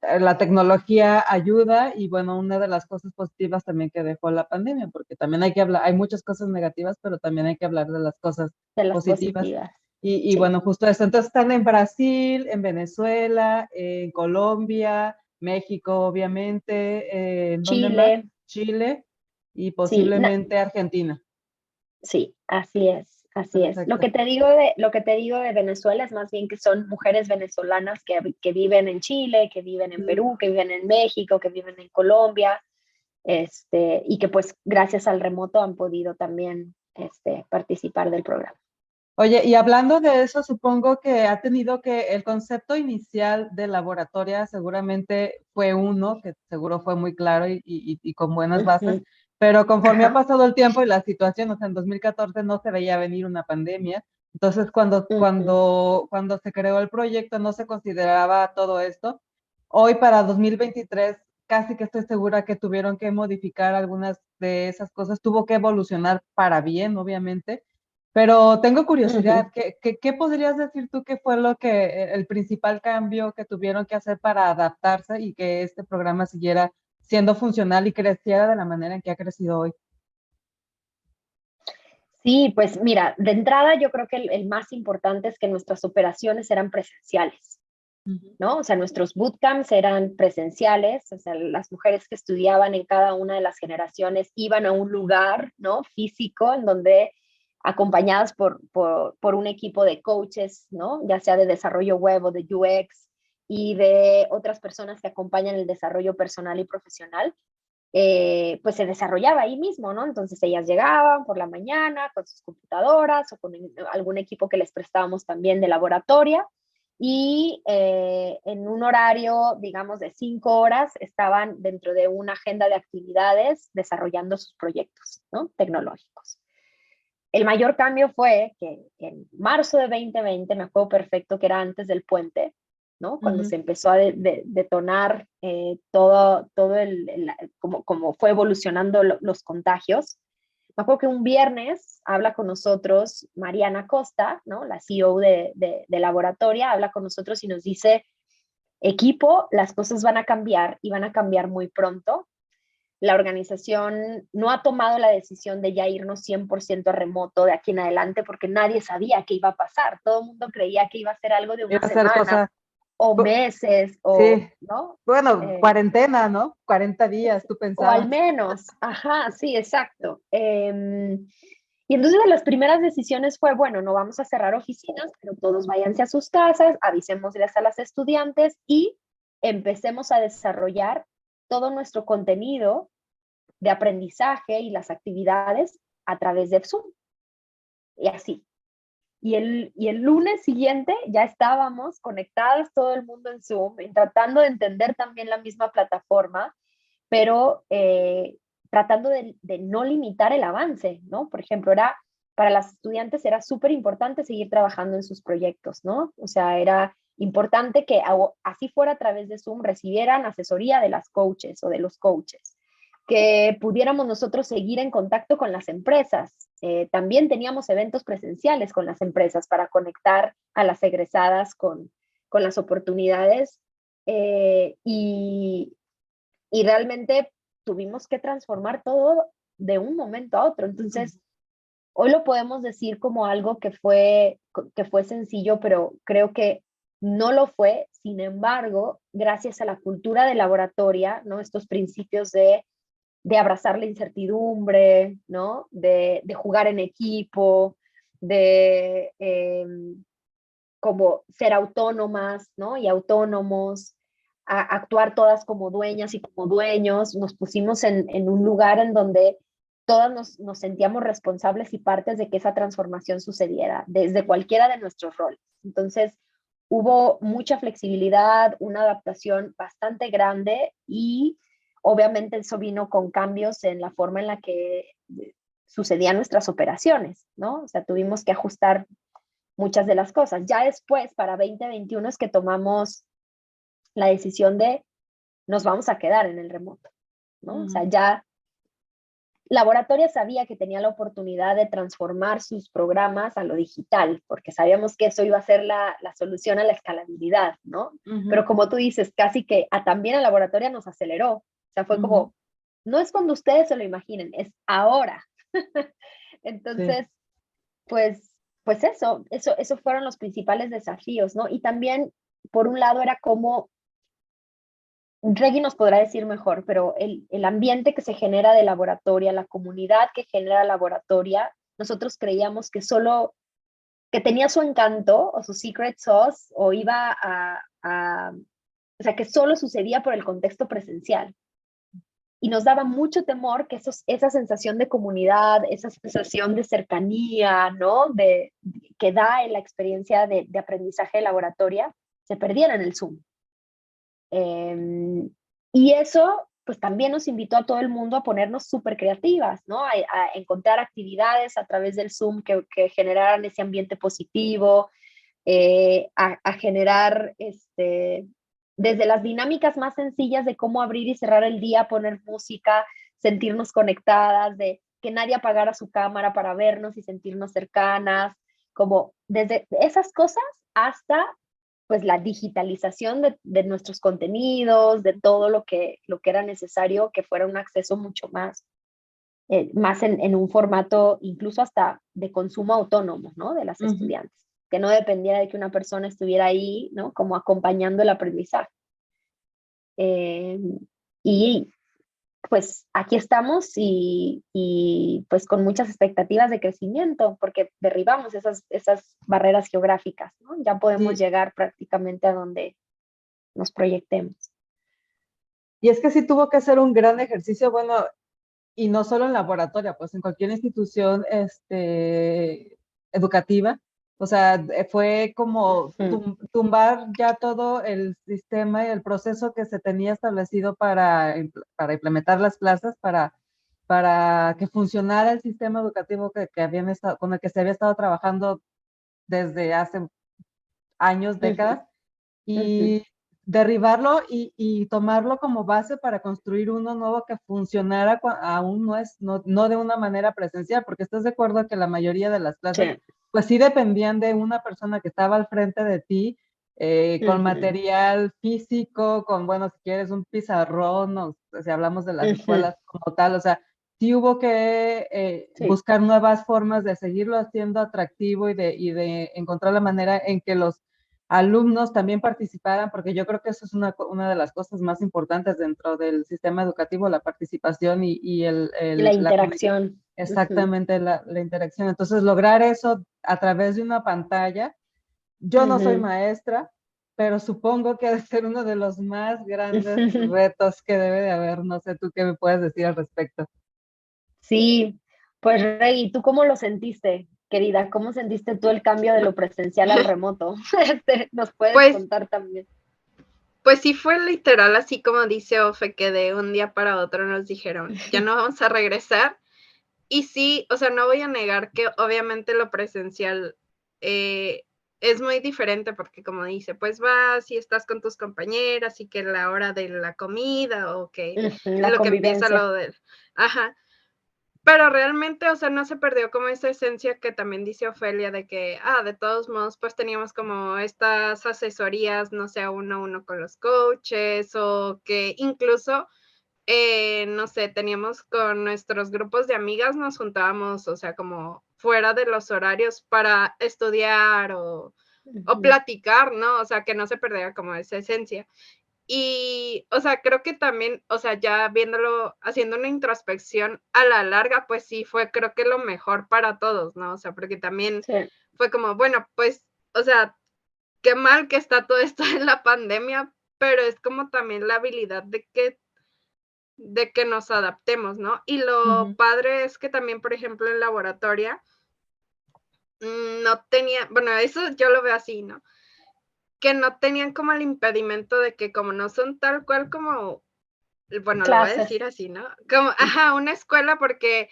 la tecnología ayuda y bueno, una de las cosas positivas también que dejó la pandemia, porque también hay que hablar, hay muchas cosas negativas, pero también hay que hablar de las cosas De las positivas. positivas. Y Sí. bueno, justo eso. Entonces están en Brasil, en Venezuela, en Colombia, México, obviamente, ¿en dónde más? Chile, Chile y sí, posiblemente Argentina. sí, así es, así es. Perfecto. Lo que te digo de Venezuela es más bien que son mujeres venezolanas que viven en Chile, que viven en Mm. Perú, que viven en México, que viven en Colombia, y que pues gracias al remoto han podido también participar del programa. Oye, y hablando de eso, supongo que ha tenido que el concepto inicial de laboratoria seguramente fue uno, que seguro fue muy claro y con buenas bases, Ujú. pero conforme ha Ajá. pasado el tiempo y la situación, o sea, en 2014 no se veía venir una pandemia, entonces Ujú. cuando se creó el proyecto no se consideraba todo esto. Hoy para 2023 casi que estoy segura que tuvieron que modificar algunas de esas cosas, tuvo que evolucionar para bien, obviamente, pero tengo curiosidad, Ujú. ¿qué podrías decir tú que fue el principal cambio que tuvieron que hacer para adaptarse y que este programa siguiera siendo funcional y creciera de la manera en que ha crecido hoy? Sí, pues mira, de entrada yo creo que el más importante es que nuestras operaciones eran presenciales, Ujú. ¿no? O sea, nuestros bootcamps eran presenciales, o sea, las mujeres que estudiaban en cada una de las generaciones iban a un lugar, ¿no? Físico, en donde acompañadas por un equipo de coaches, ¿no? Ya sea de desarrollo web o de UX y de otras personas que acompañan el desarrollo personal y profesional, pues se desarrollaba ahí mismo, ¿no? Entonces ellas llegaban por la mañana con sus computadoras o con algún equipo que les prestábamos también de laboratorio y en un horario, digamos, de 5 horas estaban dentro de una agenda de actividades desarrollando sus proyectos, ¿no? Tecnológicos. El mayor cambio fue que en marzo de 2020, me acuerdo perfecto que era antes del puente, ¿no? Cuando Ujú. se empezó a detonar todo como fue evolucionando los contagios. Me acuerdo que un viernes habla con nosotros Mariana Costa, ¿no? La CEO de Laboratoria, habla con nosotros y nos dice, equipo, las cosas van a cambiar y van a cambiar muy pronto. La organización no ha tomado la decisión de ya irnos 100% a remoto de aquí en adelante porque nadie sabía qué iba a pasar. Todo el mundo creía que iba a ser algo de Iba una a ser semana cosa, o meses o, sí, ¿no? bueno, Eh, cuarentena, ¿no? 40 días, tú o al pensabas. menos, ajá, sí, exacto. Y entonces de las primeras decisiones fue, bueno, no vamos a cerrar oficinas, pero todos váyanse a sus casas, avisémosles a las estudiantes y empecemos a desarrollar todo nuestro contenido de aprendizaje y las actividades a través de Zoom. Y así. Y el lunes siguiente ya estábamos conectadas todo el mundo en Zoom, tratando de entender también la misma plataforma, pero tratando de no limitar el avance, ¿no? Por ejemplo, para las estudiantes era súper importante seguir trabajando en sus proyectos, ¿no? O sea, era importante que así fuera a través de Zoom recibieran asesoría de las coaches o de los coaches, que pudiéramos nosotros seguir en contacto con las empresas. También teníamos eventos presenciales con las empresas para conectar a las egresadas con las oportunidades y realmente tuvimos que transformar todo de un momento a otro. Entonces, hoy lo podemos decir como algo que fue sencillo, pero creo que no lo fue. Sin embargo, gracias a la cultura de laboratoria, ¿no? Estos principios de abrazar la incertidumbre, ¿no? De jugar en equipo, de como ser autónomas, ¿no? Y autónomos, actuar todas como dueñas y como dueños, nos pusimos en un lugar en donde todas nos sentíamos responsables y partes de que esa transformación sucediera desde cualquiera de nuestros roles. Entonces, hubo mucha flexibilidad, una adaptación bastante grande y obviamente eso vino con cambios en la forma en la que sucedían nuestras operaciones, ¿no? O sea, tuvimos que ajustar muchas de las cosas. Ya después, para 2021, es que tomamos la decisión de nos vamos a quedar en el remoto, ¿no? O sea, ya Laboratoria sabía que tenía la oportunidad de transformar sus programas a lo digital, porque sabíamos que eso iba a ser la solución a la escalabilidad, ¿no? Ujú, Pero como tú dices, casi que también a Laboratoria nos aceleró. O sea, fue ujú, como, no es cuando ustedes se lo imaginen, es ahora. sí. Entonces, pues eso fueron los principales desafíos, ¿no? Y también, por un lado, era como, Reggie nos podrá decir mejor, pero el ambiente que se genera de laboratoria, la comunidad que genera laboratoria, nosotros creíamos que solo, que tenía su encanto o su secret sauce o iba o sea, que solo sucedía por el contexto presencial. Y nos daba mucho temor que esa sensación de comunidad, esa sensación de cercanía, ¿no? Que da en la experiencia de aprendizaje de laboratoria, se perdiera en el Zoom. Y eso, pues también nos invitó a todo el mundo a ponernos súper creativas, ¿no? A encontrar actividades a través del Zoom que generaran ese ambiente positivo, a generar desde las dinámicas más sencillas de cómo abrir y cerrar el día, poner música, sentirnos conectadas, de que nadie apagara su cámara para vernos y sentirnos cercanas, como desde esas cosas hasta pues la digitalización de nuestros contenidos, de todo lo que era necesario, que fuera un acceso mucho más en un formato incluso hasta de consumo autónomo, ¿no? De las estudiantes, que no dependiera de que una persona estuviera ahí, ¿no? Como acompañando el aprendizaje. Y pues aquí estamos y pues con muchas expectativas de crecimiento, porque derribamos esas barreras geográficas, ¿no? Ya podemos Sí. llegar prácticamente a donde nos proyectemos. Y es que sí tuvo que ser un gran ejercicio, bueno, y no solo en laboratorio, pues en cualquier institución educativa. O sea, fue como tumbar ya todo el sistema y el proceso que se tenía establecido para implementar las clases, para que funcionara el sistema educativo con el que se había estado trabajando desde hace años, décadas, y derribarlo y tomarlo como base para construir uno nuevo que funcionara aún no de una manera presencial, porque estás de acuerdo que la mayoría de las clases, Sí. pues sí dependían de una persona que estaba al frente de ti, con material físico, bueno, si quieres un pizarrón, o si hablamos de las escuelas como tal, o sea, sí hubo que Sí. buscar nuevas formas de seguirlo haciendo atractivo y de encontrar la manera en que los alumnos también participaran, porque yo creo que eso es una de las cosas más importantes dentro del sistema educativo, la participación y Y la interacción. exactamente, la interacción. Entonces, lograr eso a través de una pantalla, yo no soy maestra, pero supongo que ha de ser uno de los más grandes retos que debe de haber. No sé tú qué me puedes decir al respecto. Sí, pues Rey, ¿tú cómo lo sentiste, querida? ¿Cómo sentiste tú el cambio de lo presencial al remoto? Nos puedes Pues, contar también. pues sí fue literal así como dice Ofe, que de un día para otro nos dijeron, ya no vamos a regresar. Y sí, o sea, no voy a negar que obviamente lo presencial es muy diferente porque como dice, pues vas y estás con tus compañeras y que la hora de la comida o que La lo que empieza convivencia. lo del... Ajá. Pero realmente, o sea, no se perdió como esa esencia que también dice Ofelia de que, de todos modos, pues teníamos como estas asesorías, no sé, uno a uno con los coaches o que incluso no sé, teníamos con nuestros grupos de amigas, nos juntábamos, o sea, como fuera de los horarios para estudiar o platicar, ¿no? O sea, que no se perdiera como esa esencia. Y, o sea, creo que también, o sea, ya viéndolo, haciendo una introspección a la larga, pues sí, fue creo que lo mejor para todos, ¿no? O sea, porque también Sí. fue como, bueno, pues, o sea, qué mal que está todo esto en la pandemia, pero es como también la habilidad de que nos adaptemos, ¿no? Y lo padre es que también, por ejemplo, en laboratoria, no tenía, bueno, eso yo lo veo así, ¿no? Que no tenían como el impedimento de que como no son tal cual como, bueno, lo voy a Clases. decir así, ¿no? Como, una escuela porque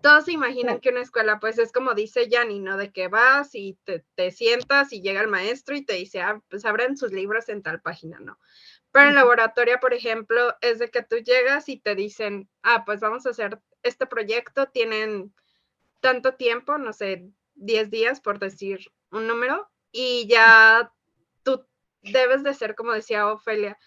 todos se imaginan que una escuela, pues es como dice Yanni, ¿no? De que vas y te sientas y llega el maestro y te dice, pues abran sus libros en tal página, ¿no? Pero en laboratorio, por ejemplo, es de que tú llegas y te dicen, pues vamos a hacer este proyecto, tienen tanto tiempo, no sé, 10 días por decir un número, y ya tú debes de ser, como decía Ofelia,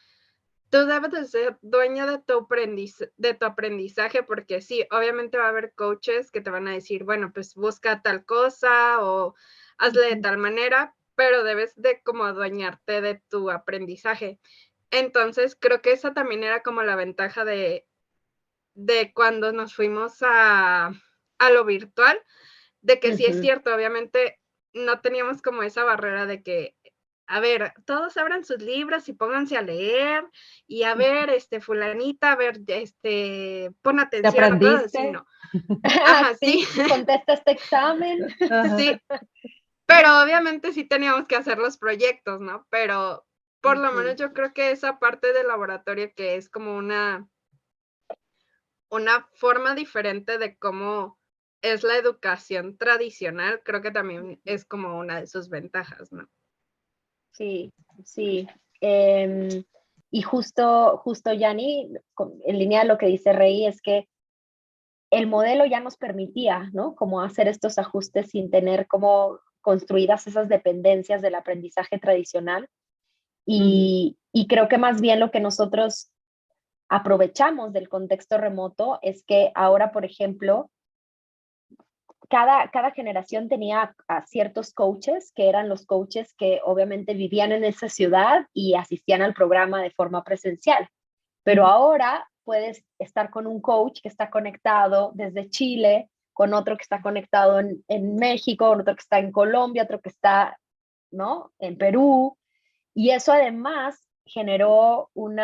tú debes de ser dueña de tu aprendizaje, porque sí, obviamente va a haber coaches que te van a decir, bueno, pues busca tal cosa o hazle de tal manera, pero debes de como adueñarte de tu aprendizaje. Entonces, creo que esa también era como la ventaja de cuando nos fuimos a lo virtual, de que sí es cierto, obviamente no teníamos como esa barrera de que, a ver, todos abran sus libros y pónganse a leer, y a ver, fulanita, a ver, pon ¿Te atención, o cosas así, aprendiste? ¿no? Ajá, sí, Sí, contesta este examen. Ajá. sí, pero obviamente sí teníamos que hacer los proyectos, ¿no? Pero por lo menos yo creo que esa parte del laboratorio que es como una forma diferente de cómo es la educación tradicional, creo que también es como una de sus ventajas, ¿no? Sí, sí. Em, y justo, Yanni, en línea de lo que dice Rey, es que el modelo ya nos permitía, ¿no? Como hacer estos ajustes sin tener como construidas esas dependencias del aprendizaje tradicional. Y creo que más bien lo que nosotros aprovechamos del contexto remoto es que ahora, por ejemplo, cada generación tenía a ciertos coaches, que eran los coaches que obviamente vivían en esa ciudad y asistían al programa de forma presencial. Pero ahora puedes estar con un coach que está conectado desde Chile, con otro que está conectado en México, otro que está en Colombia, otro que está, ¿no?, en Perú. Y eso además generó un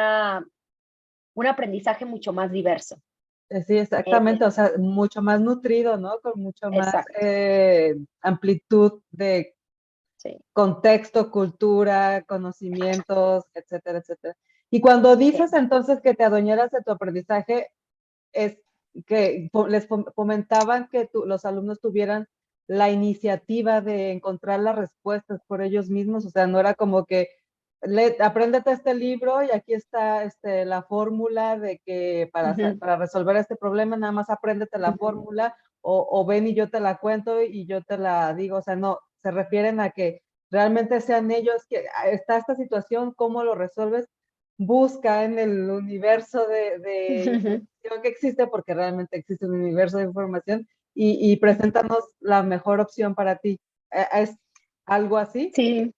aprendizaje mucho más diverso. Sí, exactamente, o sea, mucho más nutrido, ¿no? Con mucho más Exacto. amplitud de Sí, contexto, cultura, conocimientos, etcétera, etcétera. Y cuando sí. dices entonces que te adueñaras de tu aprendizaje, es que les fomentaban que los alumnos tuvieran la iniciativa de encontrar las respuestas por ellos mismos, o sea, no era como que apréndete este libro y aquí está la fórmula de que para resolver este problema nada más apréndete la fórmula o ven y yo te la cuento y yo te la digo, o sea, no, se refieren a que realmente sean ellos que está esta situación, ¿cómo lo resuelves? Busca en el universo de información que existe, porque realmente existe un universo de información, y preséntanos la mejor opción para ti. ¿Es algo así? Sí,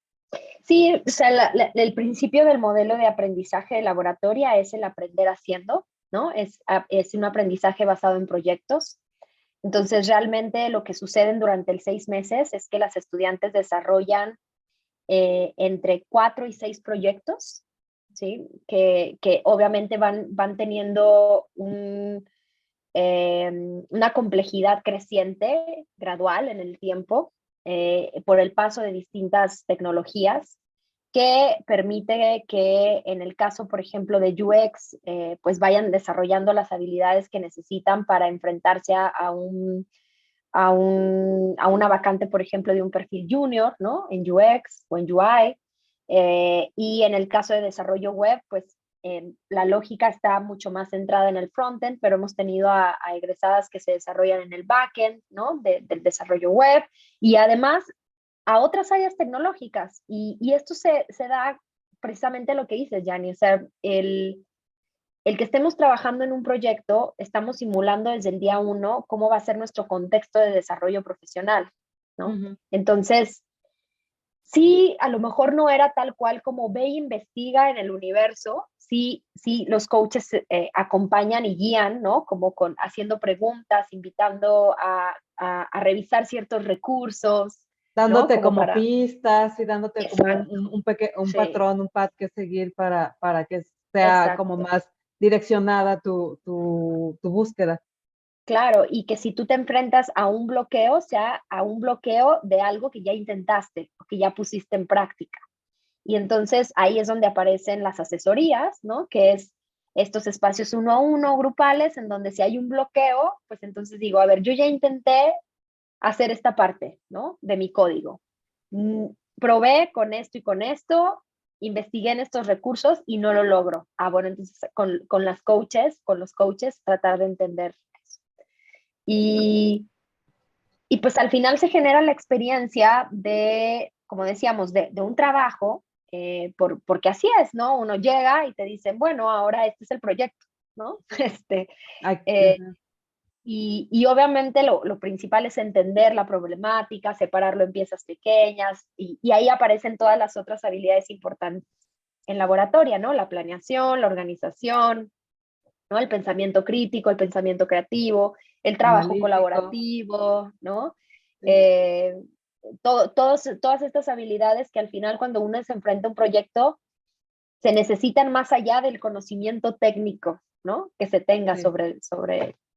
sí, o sea, el principio del modelo de aprendizaje de laboratoria es el aprender haciendo, ¿no? Es un aprendizaje basado en proyectos. Entonces, realmente lo que sucede durante el 6 meses es que las estudiantes desarrollan entre 4 y 6 proyectos, ¿sí? Que obviamente van teniendo una complejidad creciente, gradual en el tiempo, por el paso de distintas tecnologías que permite que en el caso, por ejemplo, de UX, pues vayan desarrollando las habilidades que necesitan para enfrentarse a una vacante, por ejemplo, de un perfil junior, ¿no? En UX o en UI. Y en el caso de desarrollo web, pues la lógica está mucho más centrada en el frontend, pero hemos tenido a egresadas que se desarrollan en el backend, ¿no? Del desarrollo web y además a otras áreas tecnológicas. Y esto se da precisamente lo que dices, Yanni, o sea, el que estemos trabajando en un proyecto, estamos simulando desde el día uno cómo va a ser nuestro contexto de desarrollo profesional, ¿no? Entonces, sí, a lo mejor no era tal cual como ve e investiga en el universo, sí, los coaches acompañan y guían, ¿no? Como haciendo preguntas, invitando a revisar ciertos recursos, ¿no? Dándote Como como para... pistas y dándote como Exacto, un sí, patrón, un path que seguir para que sea como exacto. más direccionada tu búsqueda. Claro, y que si tú te enfrentas a un bloqueo, sea a un bloqueo de algo que ya intentaste o que ya pusiste en práctica. Y entonces ahí es donde aparecen las asesorías, ¿no? Que es estos espacios 1 a 1 grupales en donde si hay un bloqueo, pues entonces digo, a ver, yo ya intenté hacer esta parte, ¿no? De mi código. Probé con esto y con esto, investigué en estos recursos y no lo logro. Ah, bueno, entonces con los coaches, tratar de entender eso. Y pues al final se genera la experiencia de, como decíamos, de un trabajo, porque así es, ¿no? Uno llega y te dicen, bueno, ahora este es el proyecto, ¿no? Ay, Eh, y obviamente lo principal es entender la problemática, separarlo en piezas pequeñas, y ahí aparecen todas las otras habilidades importantes en laboratoria, ¿no? La planeación, la organización, ¿no? El pensamiento crítico, el pensamiento creativo, el trabajo analítico. colaborativo, ¿no? Sí. Eh, todas estas habilidades que al final cuando uno se enfrenta a un proyecto se necesitan más allá del conocimiento técnico, ¿no? Que se tenga Sí.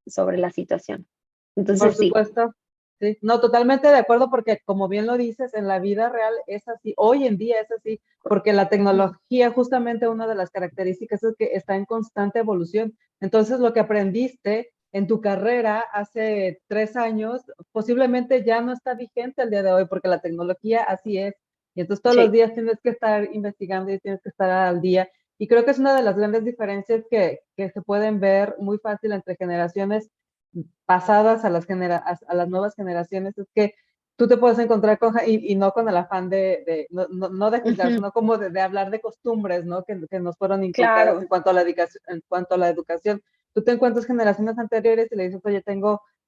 sobre la situación. Por Entonces, sí. supuesto, sí. No, totalmente de acuerdo porque como bien lo dices, en la vida real es así, hoy en día es así, porque la tecnología, justamente una de las características es que está en constante evolución. Entonces, lo que aprendiste en tu carrera hace 3 años, posiblemente ya no está vigente el día de hoy, porque la tecnología así es. Y entonces todos los días tienes que estar investigando y tienes que estar al día. Y creo que es una de las grandes diferencias que se pueden ver muy fácil entre generaciones pasadas a las nuevas generaciones, es que tú te puedes encontrar y no con el afán no de juzgar, sino como de hablar de costumbres, ¿no? Que nos fueron inculcadas en cuanto a la educación. Tú te encuentras generaciones anteriores y le dices, oye,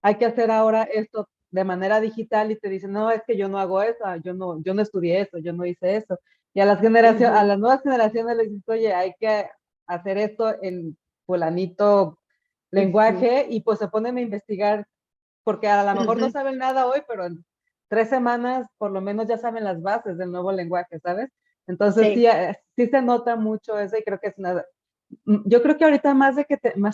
hay que hacer ahora esto de manera digital, y te dicen, no, es que yo no hago eso, yo no estudié eso, yo no hice eso. Y a las nuevas generaciones les dices, oye, hay que hacer esto en fulanito lenguaje, y pues se ponen a investigar, porque a lo mejor no saben nada hoy, pero en 3 semanas por lo menos ya saben las bases del nuevo lenguaje, ¿sabes? Entonces sí se nota mucho eso, y creo que es nada. Yo creo que ahorita más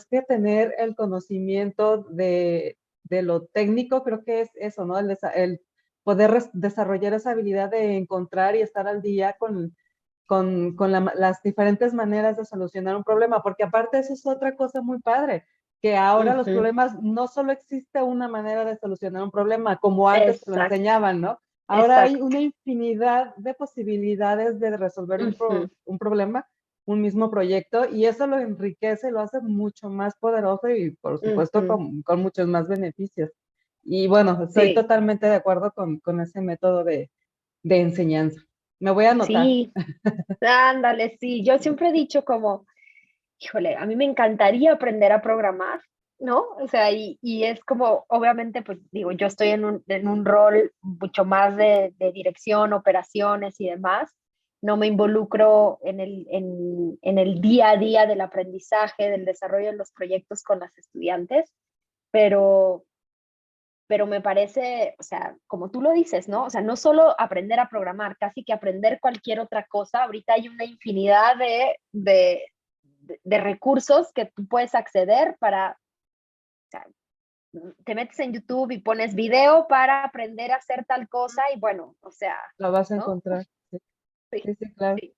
que tener el conocimiento de lo técnico, creo que es eso, ¿no? El poder desarrollar esa habilidad de encontrar y estar al día con las diferentes maneras de solucionar un problema, porque aparte eso es otra cosa muy padre, que ahora los problemas, no solo existe una manera de solucionar un problema, como antes te lo enseñaban, ¿no? Ahora hay una infinidad de posibilidades de resolver un problema, un mismo proyecto, y eso lo enriquece, lo hace mucho más poderoso y, por supuesto, con muchos más beneficios. Y bueno, estoy totalmente de acuerdo con ese método de enseñanza. Me voy a anotar. Sí, ándale, sí. Yo siempre he dicho como, híjole, a mí me encantaría aprender a programar, ¿no? O sea, y es como, obviamente, pues digo, yo estoy en un rol mucho más de dirección, operaciones y demás. No me involucro en el día a día del aprendizaje, del desarrollo de los proyectos con las estudiantes, pero me parece, o sea, como tú lo dices, ¿no? O sea, no solo aprender a programar, casi que aprender cualquier otra cosa. Ahorita hay una infinidad de recursos que tú puedes acceder para, o sea, te metes en YouTube y pones video para aprender a hacer tal cosa y bueno, o sea, lo vas a ¿no? encontrar. Sí, Sí, sí, claro. sí.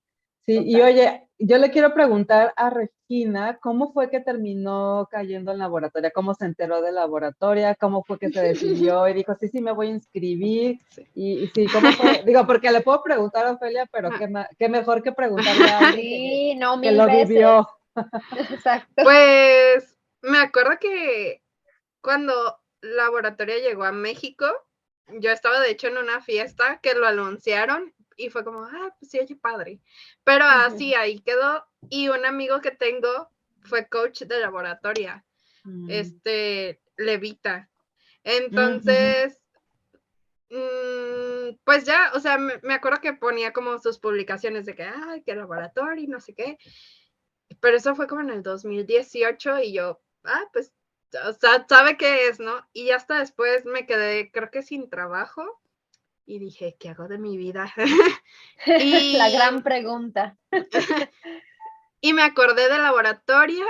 Sí, Total. y oye, yo le quiero preguntar a Regina, ¿cómo fue que terminó cayendo en laboratoria? ¿Cómo se enteró de laboratoria? ¿Cómo fue que se decidió y dijo, sí, me voy a inscribir? Sí. Y sí, ¿cómo fue? Digo, porque le puedo preguntar a Ofelia, pero qué mejor que preguntarle a alguien Sí, no, que 1000 lo veces. vivió. Exacto. Pues me acuerdo que cuando Laboratoria llegó a México, yo estaba de hecho en una fiesta que lo anunciaron y fue como, pues sí, oye, padre. Pero así ahí quedó, y un amigo que tengo fue coach de Laboratoria, Levita. Entonces, pues ya, o sea, me acuerdo que ponía como sus publicaciones de que Laboratoria y no sé qué. Pero eso fue como en el 2018 y yo, pues, o sea, sabe qué es, ¿no? Y hasta después me quedé, creo que sin trabajo, y dije, ¿qué hago de mi vida? La gran pregunta. Y me acordé de Laboratoria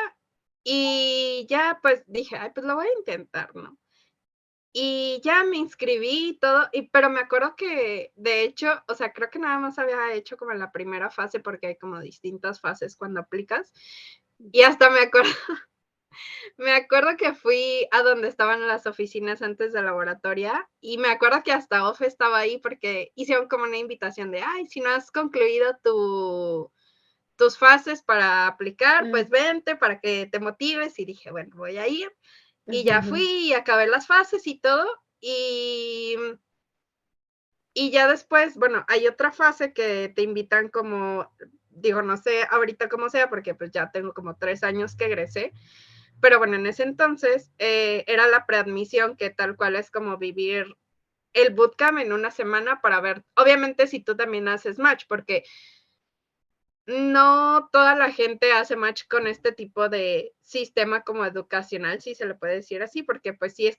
y ya, pues dije, pues lo voy a intentar, ¿no? Y ya me inscribí y todo, pero me acuerdo que, de hecho, o sea, creo que nada más había hecho como en la primera fase, porque hay como distintas fases cuando aplicas. Y hasta me acuerdo que fui a donde estaban las oficinas antes de Laboratoria, y me acuerdo que hasta Ofe estaba ahí porque hicieron como una invitación de, si no has concluido tus fases para aplicar, pues vente para que te motives. Y dije, bueno, voy a ir. Y ya fui y acabé las fases y todo. Y ya después, bueno, hay otra fase que te invitan como, digo, no sé ahorita cómo sea, porque pues ya tengo como 3 años que egresé. Pero bueno, en ese entonces era la preadmisión, que tal cual es como vivir el bootcamp en una semana para ver, obviamente, si tú también haces match, porque no toda la gente hace match con este tipo de sistema como educacional, si se le puede decir así, porque pues sí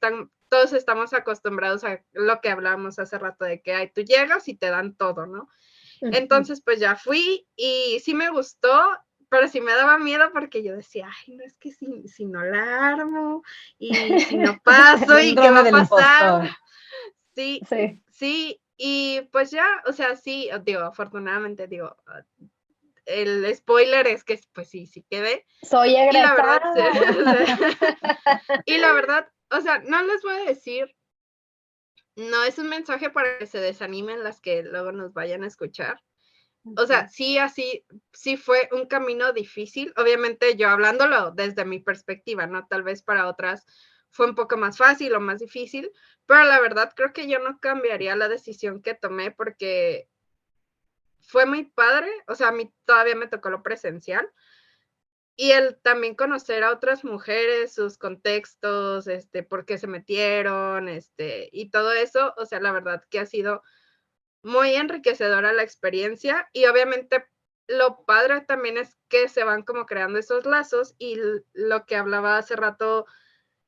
todos estamos acostumbrados a lo que hablábamos hace rato de que tú llegas y te dan todo, ¿no? Entonces pues ya fui y sí me gustó, pero sí me daba miedo porque yo decía, no, es que si no la armo y si no paso y qué va a pasar. Sí, sí, y pues ya, o sea, sí, digo, afortunadamente, digo, el spoiler es que pues sí quedé. Soy egresada. Y la verdad, o sea, no les voy a decir no es un mensaje para que se desanimen las que luego nos vayan a escuchar. O sea, sí fue un camino difícil. Obviamente, yo hablándolo desde mi perspectiva, ¿no? Tal vez para otras fue un poco más fácil o más difícil, pero la verdad creo que yo no cambiaría la decisión que tomé porque fue muy padre. O sea, a mí todavía me tocó lo presencial. Y el también conocer a otras mujeres, sus contextos, por qué se metieron, y todo eso, o sea, la verdad que ha sido muy enriquecedora la experiencia y obviamente lo padre también es que se van como creando esos lazos y lo que hablaba hace rato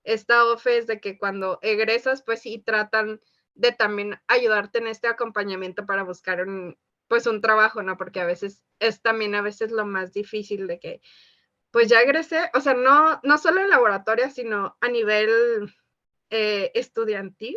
esta Ofe es de que cuando egresas, pues sí tratan de también ayudarte en este acompañamiento para buscar pues un trabajo, ¿no? Porque a veces es también a veces lo más difícil de que, pues ya egresé, o sea, no solo en laboratorio, sino a nivel estudiantil,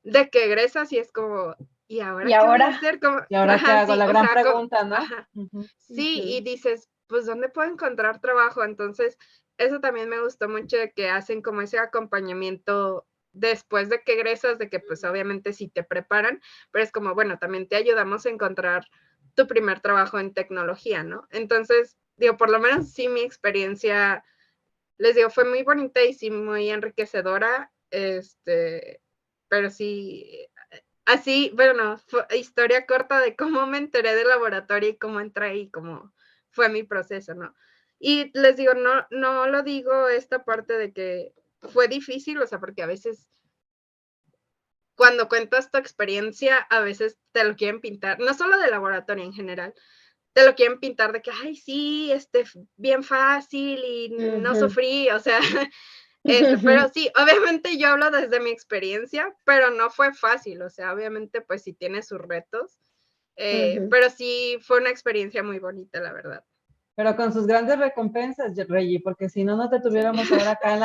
de que egresas y es como, ¿y Y ahora qué voy a ahora, hacer? Como, ¿Y ahora qué ajá, hago? sí, La o gran sea, pregunta, ¿no? ajá, Ujú. sí, y ujú, dices, pues, ¿dónde puedo encontrar trabajo? Entonces, eso también me gustó mucho de que hacen como ese acompañamiento después de que egresas, de que pues obviamente sí te preparan, pero es como, bueno, también te ayudamos a encontrar tu primer trabajo en tecnología, ¿no? Entonces, digo, por lo menos sí mi experiencia, les digo, fue muy bonita y sí muy enriquecedora, pero sí, así, bueno, historia corta de cómo me enteré del laboratorio y cómo entré y cómo fue mi proceso, ¿no? Y les digo, no lo digo esta parte de que fue difícil, o sea, porque a veces cuando cuentas tu experiencia, a veces te lo quieren pintar, no solo de laboratorio en general, te lo quieren pintar de que, ay, sí, bien fácil y no ujú, sufrí, o sea, pero ujú, sí, obviamente yo hablo desde mi experiencia, pero no fue fácil, o sea, obviamente pues sí tiene sus retos, ujú. pero sí fue una experiencia muy bonita, la verdad. Pero con sus grandes recompensas, Reggie, porque si no, no te Sí. tuviéramos ahora acá en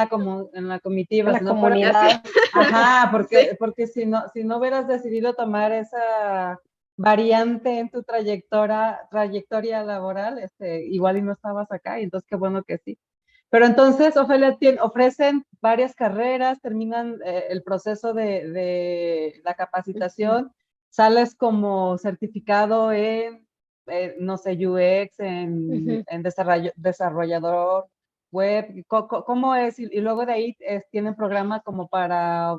la comitiva, La si no fuera, Así, comunidad. ajá, sí, porque si no hubieras decidido tomar esa variante en tu trayectoria laboral, igual y no estabas acá, y entonces qué bueno que sí. Pero entonces, Ofelia, ofrecen varias carreras, terminan el proceso de la Ujú, capacitación, sales como certificado en, no sé, UX, ujú. en desarrollador web. ¿Cómo es? Y luego de ahí tienen programas como para,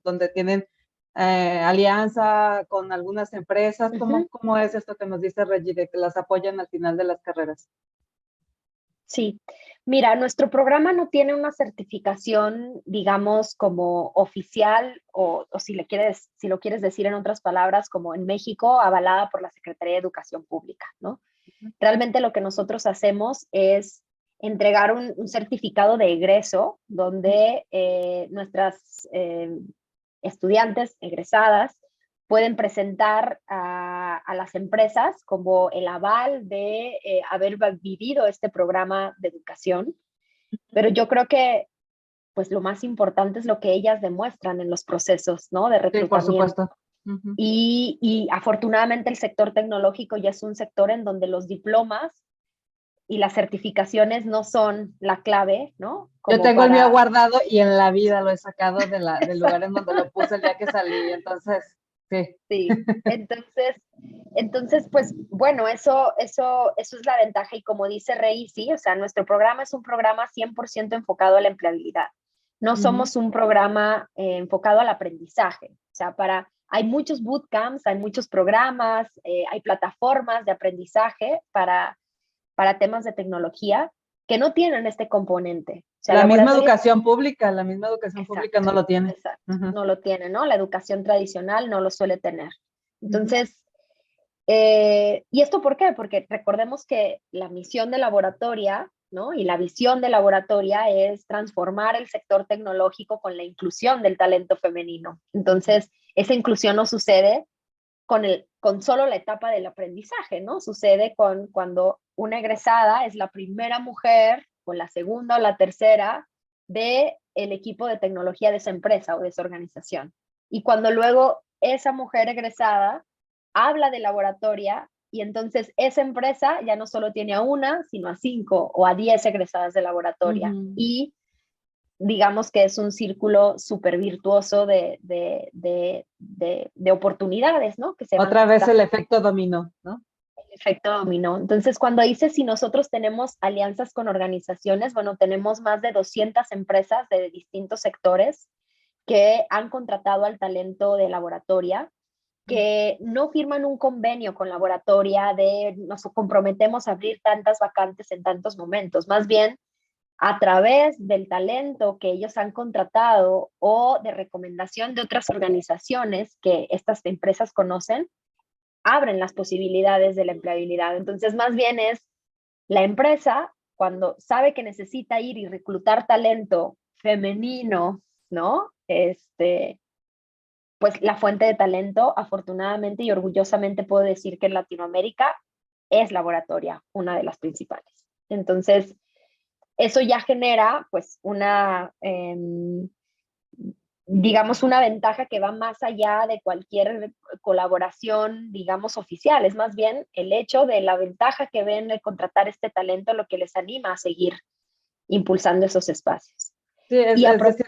donde tienen alianza con algunas empresas. Ujú. ¿Cómo es esto que nos dice Reggie, de que las apoyan al final de las carreras? Sí, mira, nuestro programa no tiene una certificación, digamos, como oficial o si lo quieres decir en otras palabras, como en México, avalada por la Secretaría de Educación Pública, ¿no? Realmente lo que nosotros hacemos es entregar un certificado de egreso donde nuestras estudiantes egresadas pueden presentar a las empresas como el aval de haber vivido este programa de educación. Pero yo creo que pues lo más importante es lo que ellas demuestran en los procesos, ¿no? De Sí, por reclutamiento. supuesto. Ujú. Y afortunadamente el sector tecnológico ya es un sector en donde los diplomas y las certificaciones no son la clave, ¿no? Yo Como tengo el mío para... guardado y en la vida lo he sacado del lugar en donde lo puse el día que salí. Entonces, sí. Sí, entonces, pues bueno, eso es la ventaja y como dice Rey, sí, o sea, nuestro programa es un programa 100% enfocado a la empleabilidad. No Ujú. somos un programa enfocado al aprendizaje, o sea, hay muchos bootcamps, hay muchos programas, hay plataformas de aprendizaje para temas de tecnología que no tienen este componente. O sea, laboratorio. La misma educación pública Exacto, no lo tiene. exacto. Ujú, No lo tiene, ¿no? La educación tradicional no lo suele tener. ujú. Entonces, ¿y esto por qué? Porque recordemos que la misión de laboratoria, ¿no? Y la visión de laboratoria es transformar el sector tecnológico con la inclusión del talento femenino. Entonces, esa inclusión no sucede con solo la etapa del aprendizaje, ¿no? Sucede cuando una egresada es la primera mujer o la segunda o la tercera de el equipo de tecnología de esa empresa o de esa organización. Y cuando luego esa mujer egresada habla de laboratoria y entonces esa empresa ya no solo tiene a una, sino a 5 o a 10 egresadas de laboratoria. Ujú. Y digamos que es un círculo súper virtuoso de oportunidades, ¿no? Que se van Otra vez el gestando. efecto dominó, ¿no? Efecto dominó. Entonces, cuando dices si nosotros tenemos alianzas con organizaciones, bueno, tenemos más de 200 empresas de distintos sectores que han contratado al talento de Laboratoria, que no firman un convenio con Laboratoria de nos comprometemos a abrir tantas vacantes en tantos momentos, más bien a través del talento que ellos han contratado o de recomendación de otras organizaciones que estas empresas conocen, abren las posibilidades de la empleabilidad. Entonces, más bien es la empresa cuando sabe que necesita ir y reclutar talento femenino, ¿no? Pues la fuente de talento, afortunadamente y orgullosamente puedo decir que en Latinoamérica es Laboratoria, una de las principales. Entonces, eso ya genera pues digamos, una ventaja que va más allá de cualquier colaboración, digamos, oficial. Es más bien el hecho de la ventaja que ven de contratar este talento lo que les anima a seguir impulsando esos espacios. Sí, es decir,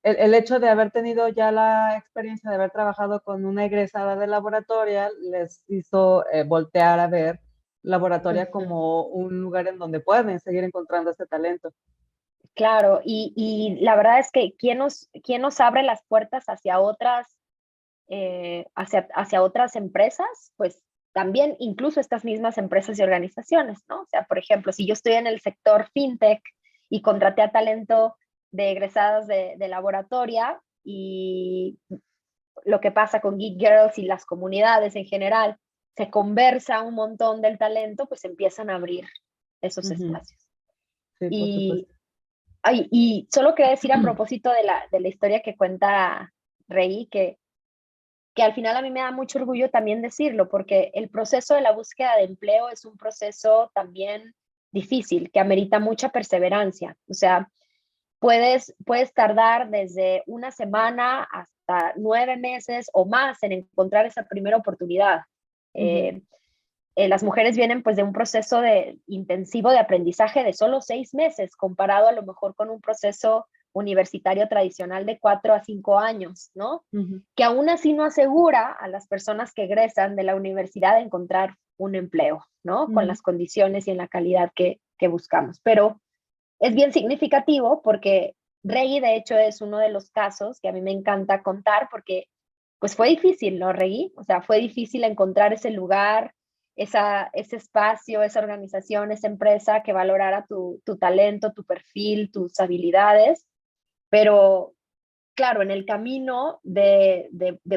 el hecho de haber tenido ya la experiencia de haber trabajado con una egresada de Laboratoria les hizo voltear a ver Laboratoria como un lugar en donde pueden seguir encontrando este talento. Claro, y la verdad es que ¿quién nos abre las puertas hacia hacia otras empresas? Pues también incluso estas mismas empresas y organizaciones, ¿no? O sea, por ejemplo, si yo estoy en el sector fintech y contraté a talento de egresadas de Laboratoria y lo que pasa con Geek Girls y las comunidades en general, se conversa un montón del talento, pues empiezan a abrir esos espacios. Sí, por supuesto. Y solo quería decir a propósito de la historia que cuenta Rey, que al final a mí me da mucho orgullo también decirlo, porque el proceso de la búsqueda de empleo es un proceso también difícil, que amerita mucha perseverancia. O sea, puedes tardar desde una semana hasta 9 meses o más en encontrar esa primera oportunidad. Las mujeres vienen pues de un proceso intensivo de aprendizaje de solo 6 meses, comparado a lo mejor con un proceso universitario tradicional de 4 a 5 años, ¿no? Que aún así no asegura a las personas que egresan de la universidad de encontrar un empleo, ¿no? Con las condiciones y en la calidad que buscamos. Pero es bien significativo porque Reggie, de hecho, es uno de los casos que a mí me encanta contar porque pues fue difícil, ¿no, Reggie? O sea, fue difícil encontrar ese lugar, ese espacio, esa organización, esa empresa que valorara tu talento, tu perfil, tus habilidades, pero claro, en el camino de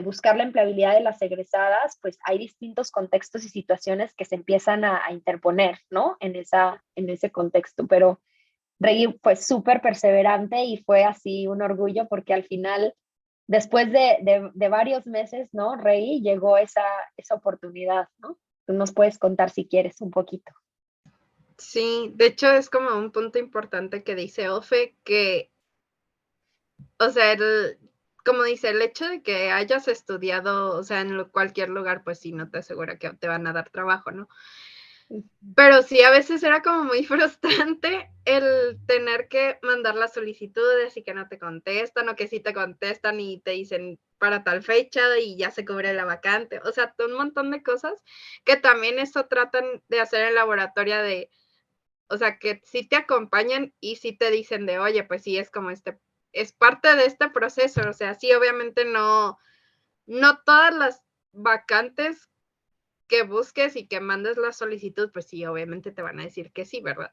buscar la empleabilidad de las egresadas, pues hay distintos contextos y situaciones que se empiezan a interponer, ¿no? En ese contexto, pero Reggie fue súper perseverante y fue así un orgullo porque al final, después de varios meses, ¿no? Reggie llegó esa oportunidad, ¿no? Tú nos puedes contar si quieres un poquito. Sí, de hecho es como un punto importante que dice Ofe, que, o sea, como dice, el hecho de que hayas estudiado, o sea, en cualquier lugar, pues sí, no te asegura que te van a dar trabajo, ¿no? Pero sí, a veces era como muy frustrante el tener que mandar las solicitudes y que no te contestan, o que sí te contestan y te dicen para tal fecha y ya se cubre la vacante. O sea, un montón de cosas que también eso tratan de hacer en laboratorio de, o sea, que sí te acompañan y sí te dicen de, oye, pues sí, es como es parte de este proceso. O sea, sí, obviamente no todas las vacantes que busques y que mandes la solicitud, pues sí, obviamente te van a decir que sí, ¿verdad?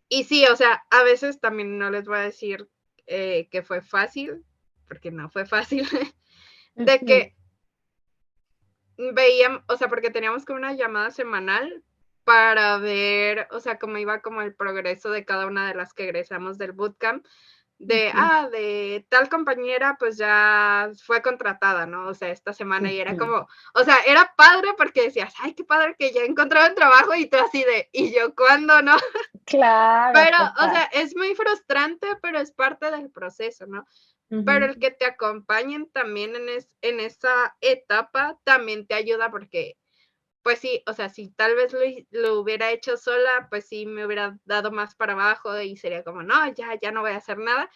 Y sí, o sea, a veces también no les voy a decir que fue fácil, porque no fue fácil, de que veíamos, o sea, porque teníamos como una llamada semanal para ver, o sea, cómo iba como el progreso de cada una de las que egresamos del bootcamp, de tal compañera, pues ya fue contratada, ¿no? O sea, esta semana y era como, o sea, era padre porque decías, ay, qué padre que ya encontraron trabajo y tú así de, ¿y yo cuándo, no? Claro, Pero, total. o sea, es muy frustrante, pero es parte del proceso, ¿no? Pero el que te acompañen también en esa etapa también te ayuda porque, pues sí, o sea, si tal vez lo hubiera hecho sola, pues sí me hubiera dado más para abajo y sería como, no, ya no voy a hacer nada.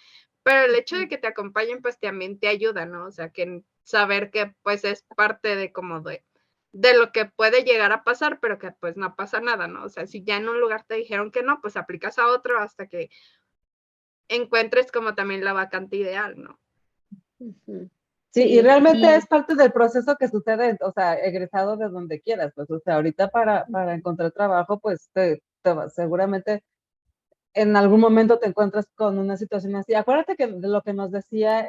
pero el hecho de que te acompañen, pues también te ayuda, ¿no? O sea, que saber que pues es parte de como de lo que puede llegar a pasar, pero que pues no pasa nada, ¿no? O sea, si ya en un lugar te dijeron que no, pues aplicas a otro hasta que encuentres como también la vacante ideal, ¿no? Sí, y Sí, realmente y es parte del proceso que sucede, o sea, egresado de donde quieras, pues, o sea, ahorita para encontrar trabajo, pues, seguramente en algún momento te encuentras con una situación así. Acuérdate que de lo que nos decía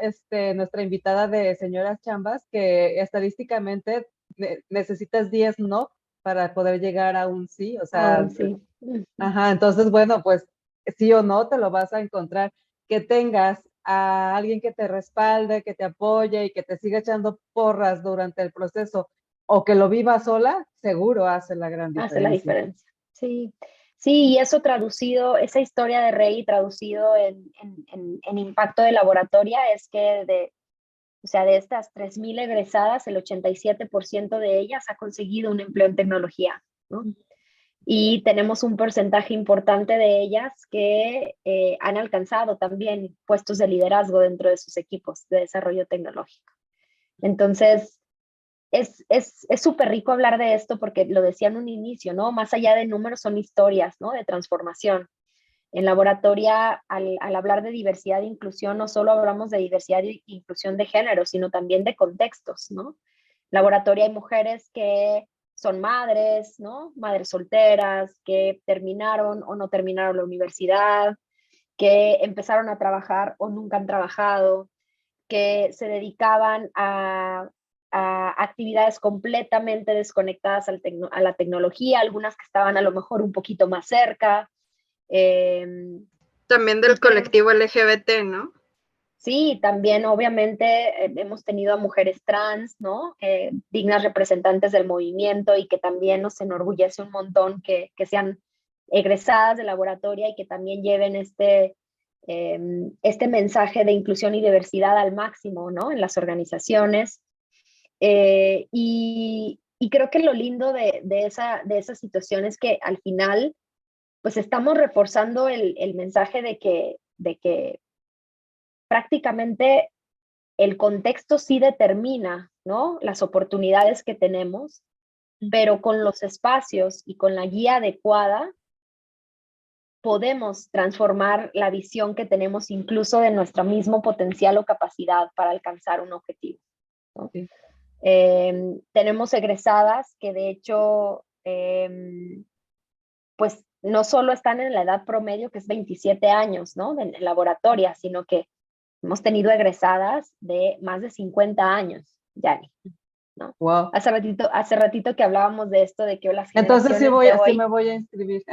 nuestra invitada de Señoras Chambas, que estadísticamente necesitas 10 no para poder llegar a un sí, o sea, sí. ajá, entonces, bueno, pues sí o no te lo vas a encontrar. Que tengas a alguien que te respalde, que te apoye y que te siga echando porras durante el proceso o que lo viva sola, seguro hace la gran Hace la diferencia. diferencia. Sí, sí, y eso traducido, esa historia de Rey traducido en impacto de laboratoria es que o sea, de estas 3,000 egresadas, el 87% de ellas ha conseguido un empleo en tecnología, ¿no? Y tenemos un porcentaje importante de ellas que han alcanzado también puestos de liderazgo dentro de sus equipos de desarrollo tecnológico. Entonces, es súper rico hablar de esto porque lo decía en un inicio, ¿no? Más allá de números son historias, ¿no? De transformación. En laboratoria, al hablar de diversidad e inclusión, no solo hablamos de diversidad e inclusión de género, sino también de contextos, ¿no? Laboratoria hay mujeres que son madres, ¿no? Madres solteras, que terminaron o no terminaron la universidad, que empezaron a trabajar o nunca han trabajado, que se dedicaban a actividades completamente desconectadas a la tecnología, algunas que estaban a lo mejor un poquito más cerca. También del colectivo LGBT, ¿no? Sí, también obviamente hemos tenido a mujeres trans, ¿no? Dignas representantes del movimiento y que también nos enorgullece un montón que sean egresadas de laboratoria y que también lleven este mensaje de inclusión y diversidad al máximo, ¿no? En las organizaciones. Y creo que lo lindo de esa situación es que al final, pues estamos reforzando el mensaje de que prácticamente el contexto sí determina, ¿no? Las oportunidades que tenemos, pero con los espacios y con la guía adecuada podemos transformar la visión que tenemos incluso de nuestro mismo potencial o capacidad para alcanzar un objetivo, ¿no? Sí. Tenemos egresadas que de hecho, pues no solo están en la edad promedio, que es 27 años, ¿no? En laboratoria, sino que hemos tenido egresadas de más de 50 años, Yanni, ¿no? Wow. Hace ratito que hablábamos de esto, de que las Entonces generaciones de sí hoy, me voy a inscribir.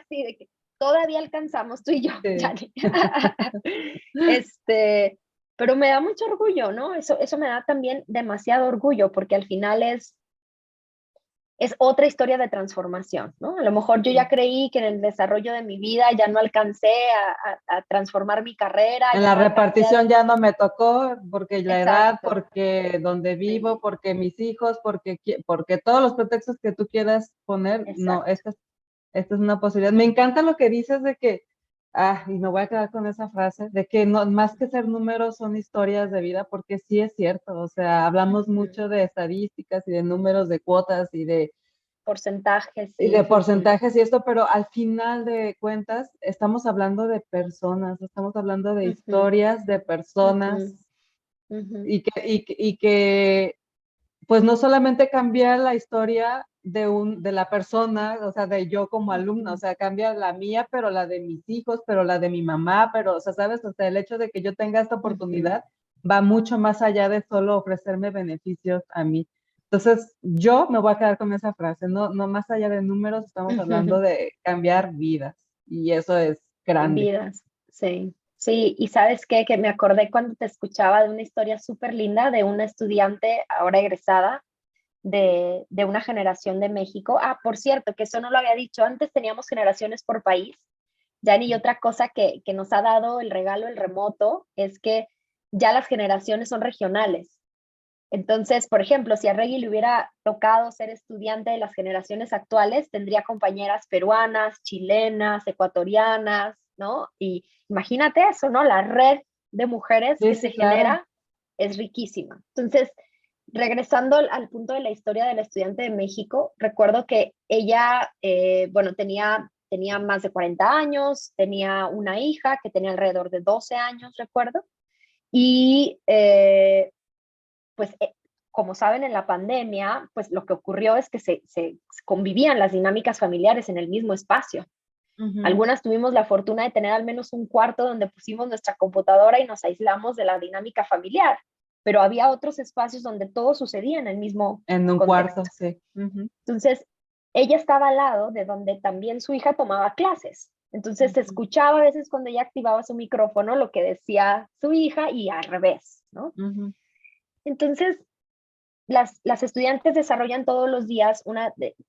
sí, de que todavía alcanzamos tú y yo, Sí. Yanni. Este, pero me da mucho orgullo, ¿no? Eso me da también demasiado orgullo, porque al final es otra historia de transformación, ¿no? A lo mejor yo ya creí que en el desarrollo de mi vida ya no alcancé a transformar mi carrera, En ya la no alcancé a... repartición ya no me tocó, porque la edad, Exacto, porque donde vivo, sí, porque mis hijos, porque todos los pretextos que tú quieras poner, no, exacto. esta es una posibilidad. Me encanta lo que dices de que, y me voy a quedar con esa frase, de que no, más que ser números son historias de vida, porque sí es cierto, o sea, hablamos mucho de estadísticas y de números, de cuotas Porcentajes, y de sí. porcentajes y esto, pero al final de cuentas estamos hablando de personas, estamos hablando de Ujú, historias de personas ujú, ujú, y que pues no solamente cambia la historia de la persona, o sea, de yo como alumna, o ujú, sea, cambia la mía, pero la de mis hijos, pero la de mi mamá, pero, o sea, sabes, o sea, el hecho de que yo tenga esta ujú. oportunidad va mucho más allá de solo ofrecerme beneficios a mí. Entonces, yo me voy a quedar con esa frase, no, no más allá de números, estamos hablando de cambiar vidas y eso es grande. Vidas, sí. Sí, y sabes qué, que me acordé cuando te escuchaba de una historia súper linda de una estudiante ahora egresada de una generación de México. Ah, por cierto, que eso no lo había dicho, antes teníamos generaciones por país, ya ni otra cosa que nos ha dado el regalo el remoto es que ya las generaciones son regionales. Entonces, por ejemplo, si a Reggie le hubiera tocado ser estudiante de las generaciones actuales, tendría compañeras peruanas, chilenas, ecuatorianas, ¿no? Y imagínate eso, ¿no? La red de mujeres Sí, que sí, se claro. genera es riquísima. Entonces, regresando al punto de la historia del estudiante de México, recuerdo que ella, bueno, tenía más de 40 años, tenía una hija que tenía alrededor de 12 años, recuerdo, y pues como saben, en la pandemia, pues lo que ocurrió es que se convivían las dinámicas familiares en el mismo espacio. Ujú. Algunas tuvimos la fortuna de tener al menos un cuarto donde pusimos nuestra computadora y nos aislamos de la dinámica familiar, pero había otros espacios donde todo sucedía en el mismo En un cuarto, contexto. sí. Ujú, Entonces, ella estaba al lado de donde también su hija tomaba clases. Entonces, se ujú, escuchaba a veces cuando ella activaba su micrófono lo que decía su hija y al revés, ¿no? ujú. Entonces, las estudiantes desarrollan todos los días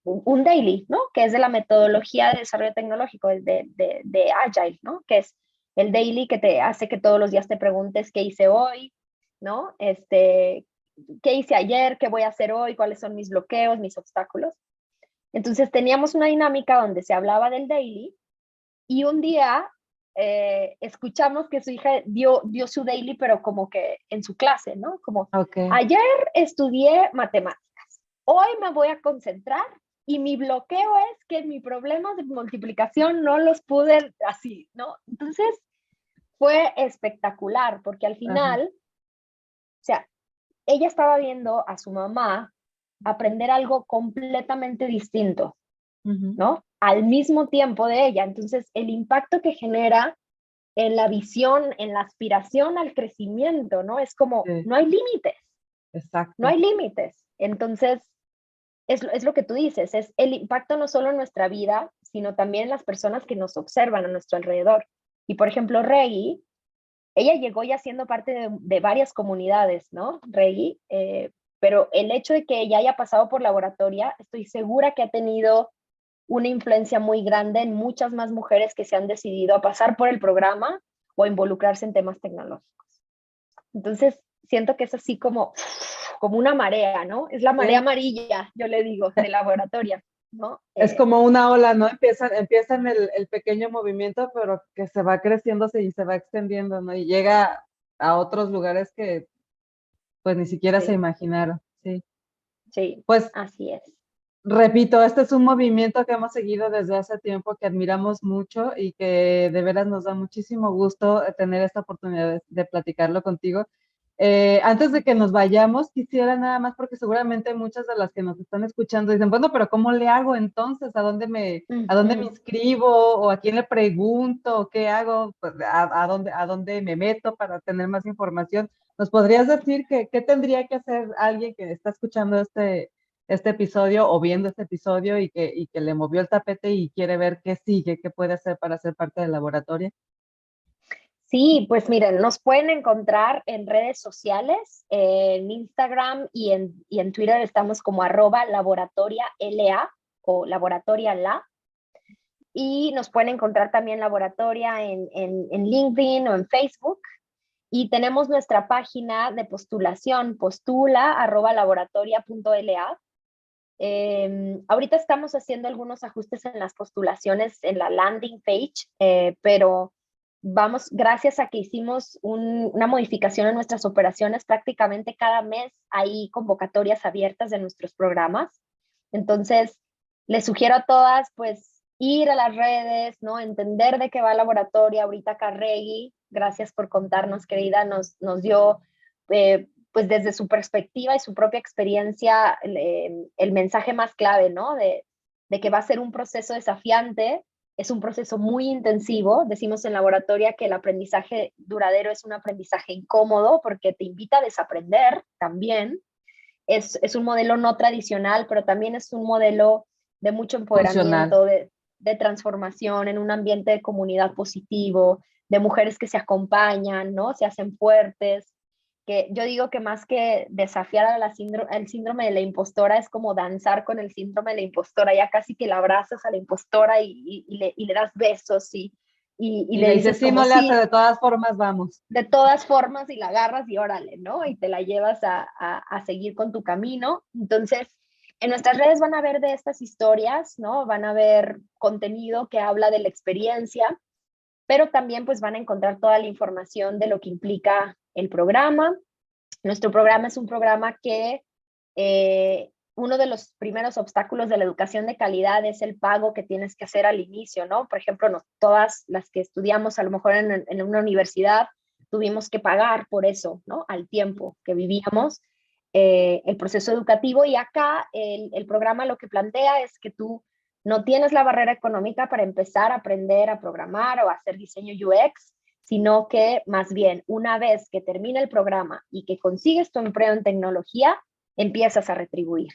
un daily, ¿no? Que es de la metodología de desarrollo tecnológico, de Agile, ¿no? Que es el daily que te hace que todos los días te preguntes qué hice hoy, ¿no? ¿Qué hice ayer? ¿Qué voy a hacer hoy? ¿Cuáles son mis bloqueos, mis obstáculos? Entonces teníamos una dinámica donde se hablaba del daily y un día escuchamos que su hija dio su daily, pero como que en su clase, ¿no? Como, Ok. ayer estudié matemáticas, hoy me voy a concentrar y mi bloqueo es que mis problemas de multiplicación no los pude así, ¿no? Entonces fue espectacular porque al Ajá. final, o sea, ella estaba viendo a su mamá aprender algo completamente distinto, Ujú. ¿no? Al mismo tiempo de ella. Entonces, el impacto que genera en la visión, en la aspiración al crecimiento, ¿no? Es como, Sí, no hay límites, no exacto. hay límites. Entonces, es lo que tú dices, es el impacto no solo en nuestra vida, sino también en las personas que nos observan a nuestro alrededor. Y por ejemplo, Reggie, ella llegó ya siendo parte de varias comunidades, ¿no? Reggie, pero el hecho de que ella haya pasado por laboratoria, estoy segura que ha tenido una influencia muy grande en muchas más mujeres que se han decidido a pasar por el programa o a involucrarse en temas tecnológicos. Entonces, siento que es así como una marea, ¿no? Es la marea Sí. amarilla, yo le digo, de laboratoria, ¿no? Es como una ola, ¿no? Empieza en el pequeño movimiento, pero que se va creciéndose y se va extendiendo, ¿no? Y llega a otros lugares que pues ni siquiera se Sí, imaginaron. Sí. sí, Pues así es. repito, este es un movimiento que hemos seguido desde hace tiempo, que admiramos mucho y que de veras nos da muchísimo gusto tener esta oportunidad de platicarlo contigo. Antes de que nos vayamos, quisiera nada más, porque seguramente muchas de las que nos están escuchando dicen, bueno, pero ¿cómo le hago entonces? A dónde me Ujú. inscribo? ¿O a quién le pregunto? ¿Qué hago? Pues, a dónde me meto para tener más información? ¿Nos podrías decir qué tendría que hacer alguien que está escuchando este episodio o viendo este episodio y que le movió el tapete y quiere ver qué sigue, qué puede hacer para ser parte del laboratorio? Sí, pues miren, nos pueden encontrar en redes sociales, en Instagram y en Twitter estamos como @laboratoriala o laboratoriala. Y nos pueden encontrar también laboratoria en LinkedIn o en Facebook. Y tenemos nuestra página de postulación, postula@laboratoria.la. Ahorita estamos haciendo algunos ajustes en las postulaciones en la landing page, pero vamos, gracias a que hicimos una modificación en nuestras operaciones, prácticamente cada mes hay convocatorias abiertas de nuestros programas. Entonces, les sugiero a todas, pues, ir a las redes, ¿no? Entender de qué va el laboratorio. Ahorita Carregui, gracias por contarnos, querida, nos dio pues desde su perspectiva y su propia experiencia, el mensaje más clave, ¿no? De que va a ser un proceso desafiante, es un proceso muy intensivo. Decimos en laboratoria que el aprendizaje duradero es un aprendizaje incómodo porque te invita a desaprender también. Es un modelo no tradicional, pero también es un modelo de mucho Funcional. empoderamiento, de transformación en un ambiente de comunidad positivo, de mujeres que se acompañan, ¿no? Se hacen fuertes, que yo digo que más que desafiar el síndrome de la impostora es como danzar con el síndrome de la impostora, ya casi que la abrazas a la impostora y le das besos y Y le le dice, dices sí, como no le hace, sí, de todas formas, vamos. de todas formas y la agarras y órale, ¿no? Y te la llevas a seguir con tu camino. Entonces, en nuestras redes van a ver de estas historias, ¿no? Van a ver contenido que habla de la experiencia pero también pues van a encontrar toda la información de lo que implica el programa. Nuestro programa es un programa que uno de los primeros obstáculos de la educación de calidad es el pago que tienes que hacer al inicio, ¿no? Por ejemplo, todas las que estudiamos a lo mejor en una universidad tuvimos que pagar por eso, ¿no? Al tiempo que vivíamos el proceso educativo, y acá el programa lo que plantea es que tú no tienes la barrera económica para empezar a aprender a programar o a hacer diseño UX, sino que más bien una vez que termina el programa y que consigues tu empleo en tecnología, empiezas a retribuir,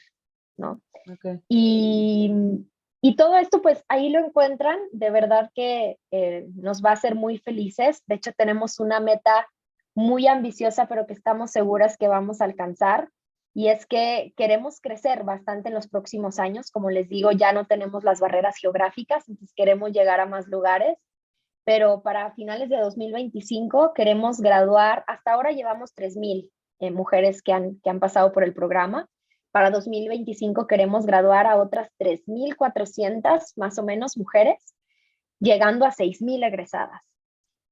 ¿no? Okay. Y todo esto, pues ahí lo encuentran, de verdad que nos va a hacer muy felices. De hecho, tenemos una meta muy ambiciosa, pero que estamos seguras que vamos a alcanzar. Y es que queremos crecer bastante en los próximos años. Como les digo, ya no tenemos las barreras geográficas, entonces queremos llegar a más lugares. Pero para finales de 2025 queremos graduar, hasta ahora llevamos 3,000 mujeres que han pasado por el programa. Para 2025 queremos graduar a otras 3,400 más o menos mujeres, llegando a 6,000 egresadas.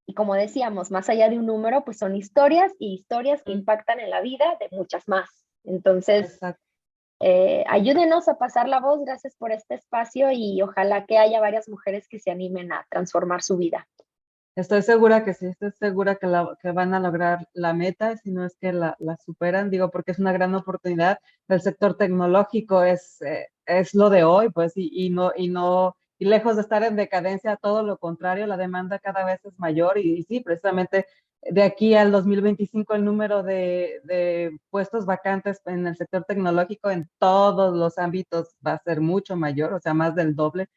Y como decíamos, más allá de un número, pues son historias y historias que impactan en la vida de muchas más. Entonces, ayúdenos a pasar la voz, gracias por este espacio y ojalá que haya varias mujeres que se animen a transformar su vida. Estoy segura que sí, estoy segura que van a lograr la meta, si no es que la superan, digo, porque es una gran oportunidad. El sector tecnológico es lo de hoy, pues, y lejos de estar en decadencia, todo lo contrario, la demanda cada vez es mayor y sí, precisamente de aquí al 2025 el número de puestos vacantes en el sector tecnológico en todos los ámbitos va a ser mucho mayor, o sea, más del doble,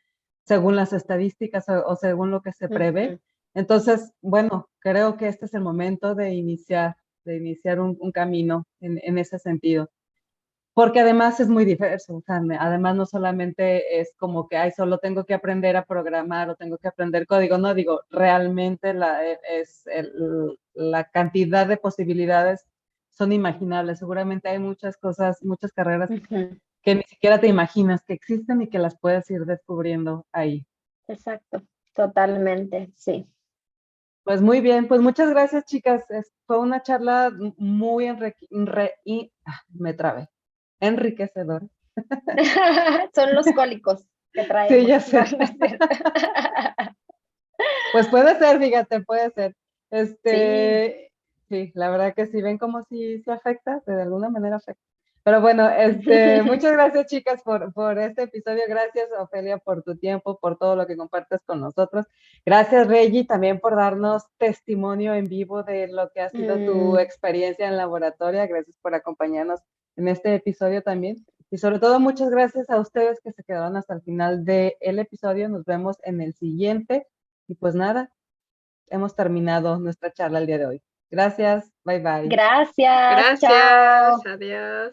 según las estadísticas o según lo que se prevé. Entonces, bueno, creo que este es el momento de iniciar un camino en ese sentido. Porque además es muy diverso, o sea, además no solamente es como que, ay, solo tengo que aprender a programar o tengo que aprender código, no, digo, realmente la cantidad de posibilidades son imaginables. Seguramente hay muchas cosas, muchas carreras que ni siquiera te imaginas que existen y que las puedes ir descubriendo ahí. Exacto, totalmente, sí. Pues muy bien, pues muchas gracias, chicas. Fue una charla muy me trabé, enriquecedora. Son los cólicos que traemos. Sí, ya sé. No, no es cierto. Pues puede ser, fíjate, puede ser. Sí. Sí, la verdad que sí, ven como si se afecta, de alguna manera afecta. Pero bueno, muchas gracias, chicas, por este episodio. Gracias, Ofelia, por tu tiempo, por todo lo que compartes con nosotros. Gracias, Reggie, también por darnos testimonio en vivo de lo que ha sido tu experiencia en laboratorio. Gracias por acompañarnos en este episodio también. Y sobre todo, muchas gracias a ustedes que se quedaron hasta el final del episodio. Nos vemos en el siguiente. Y pues nada, hemos terminado nuestra charla el día de hoy. Gracias, bye bye. Gracias, Gracias, chao. adiós.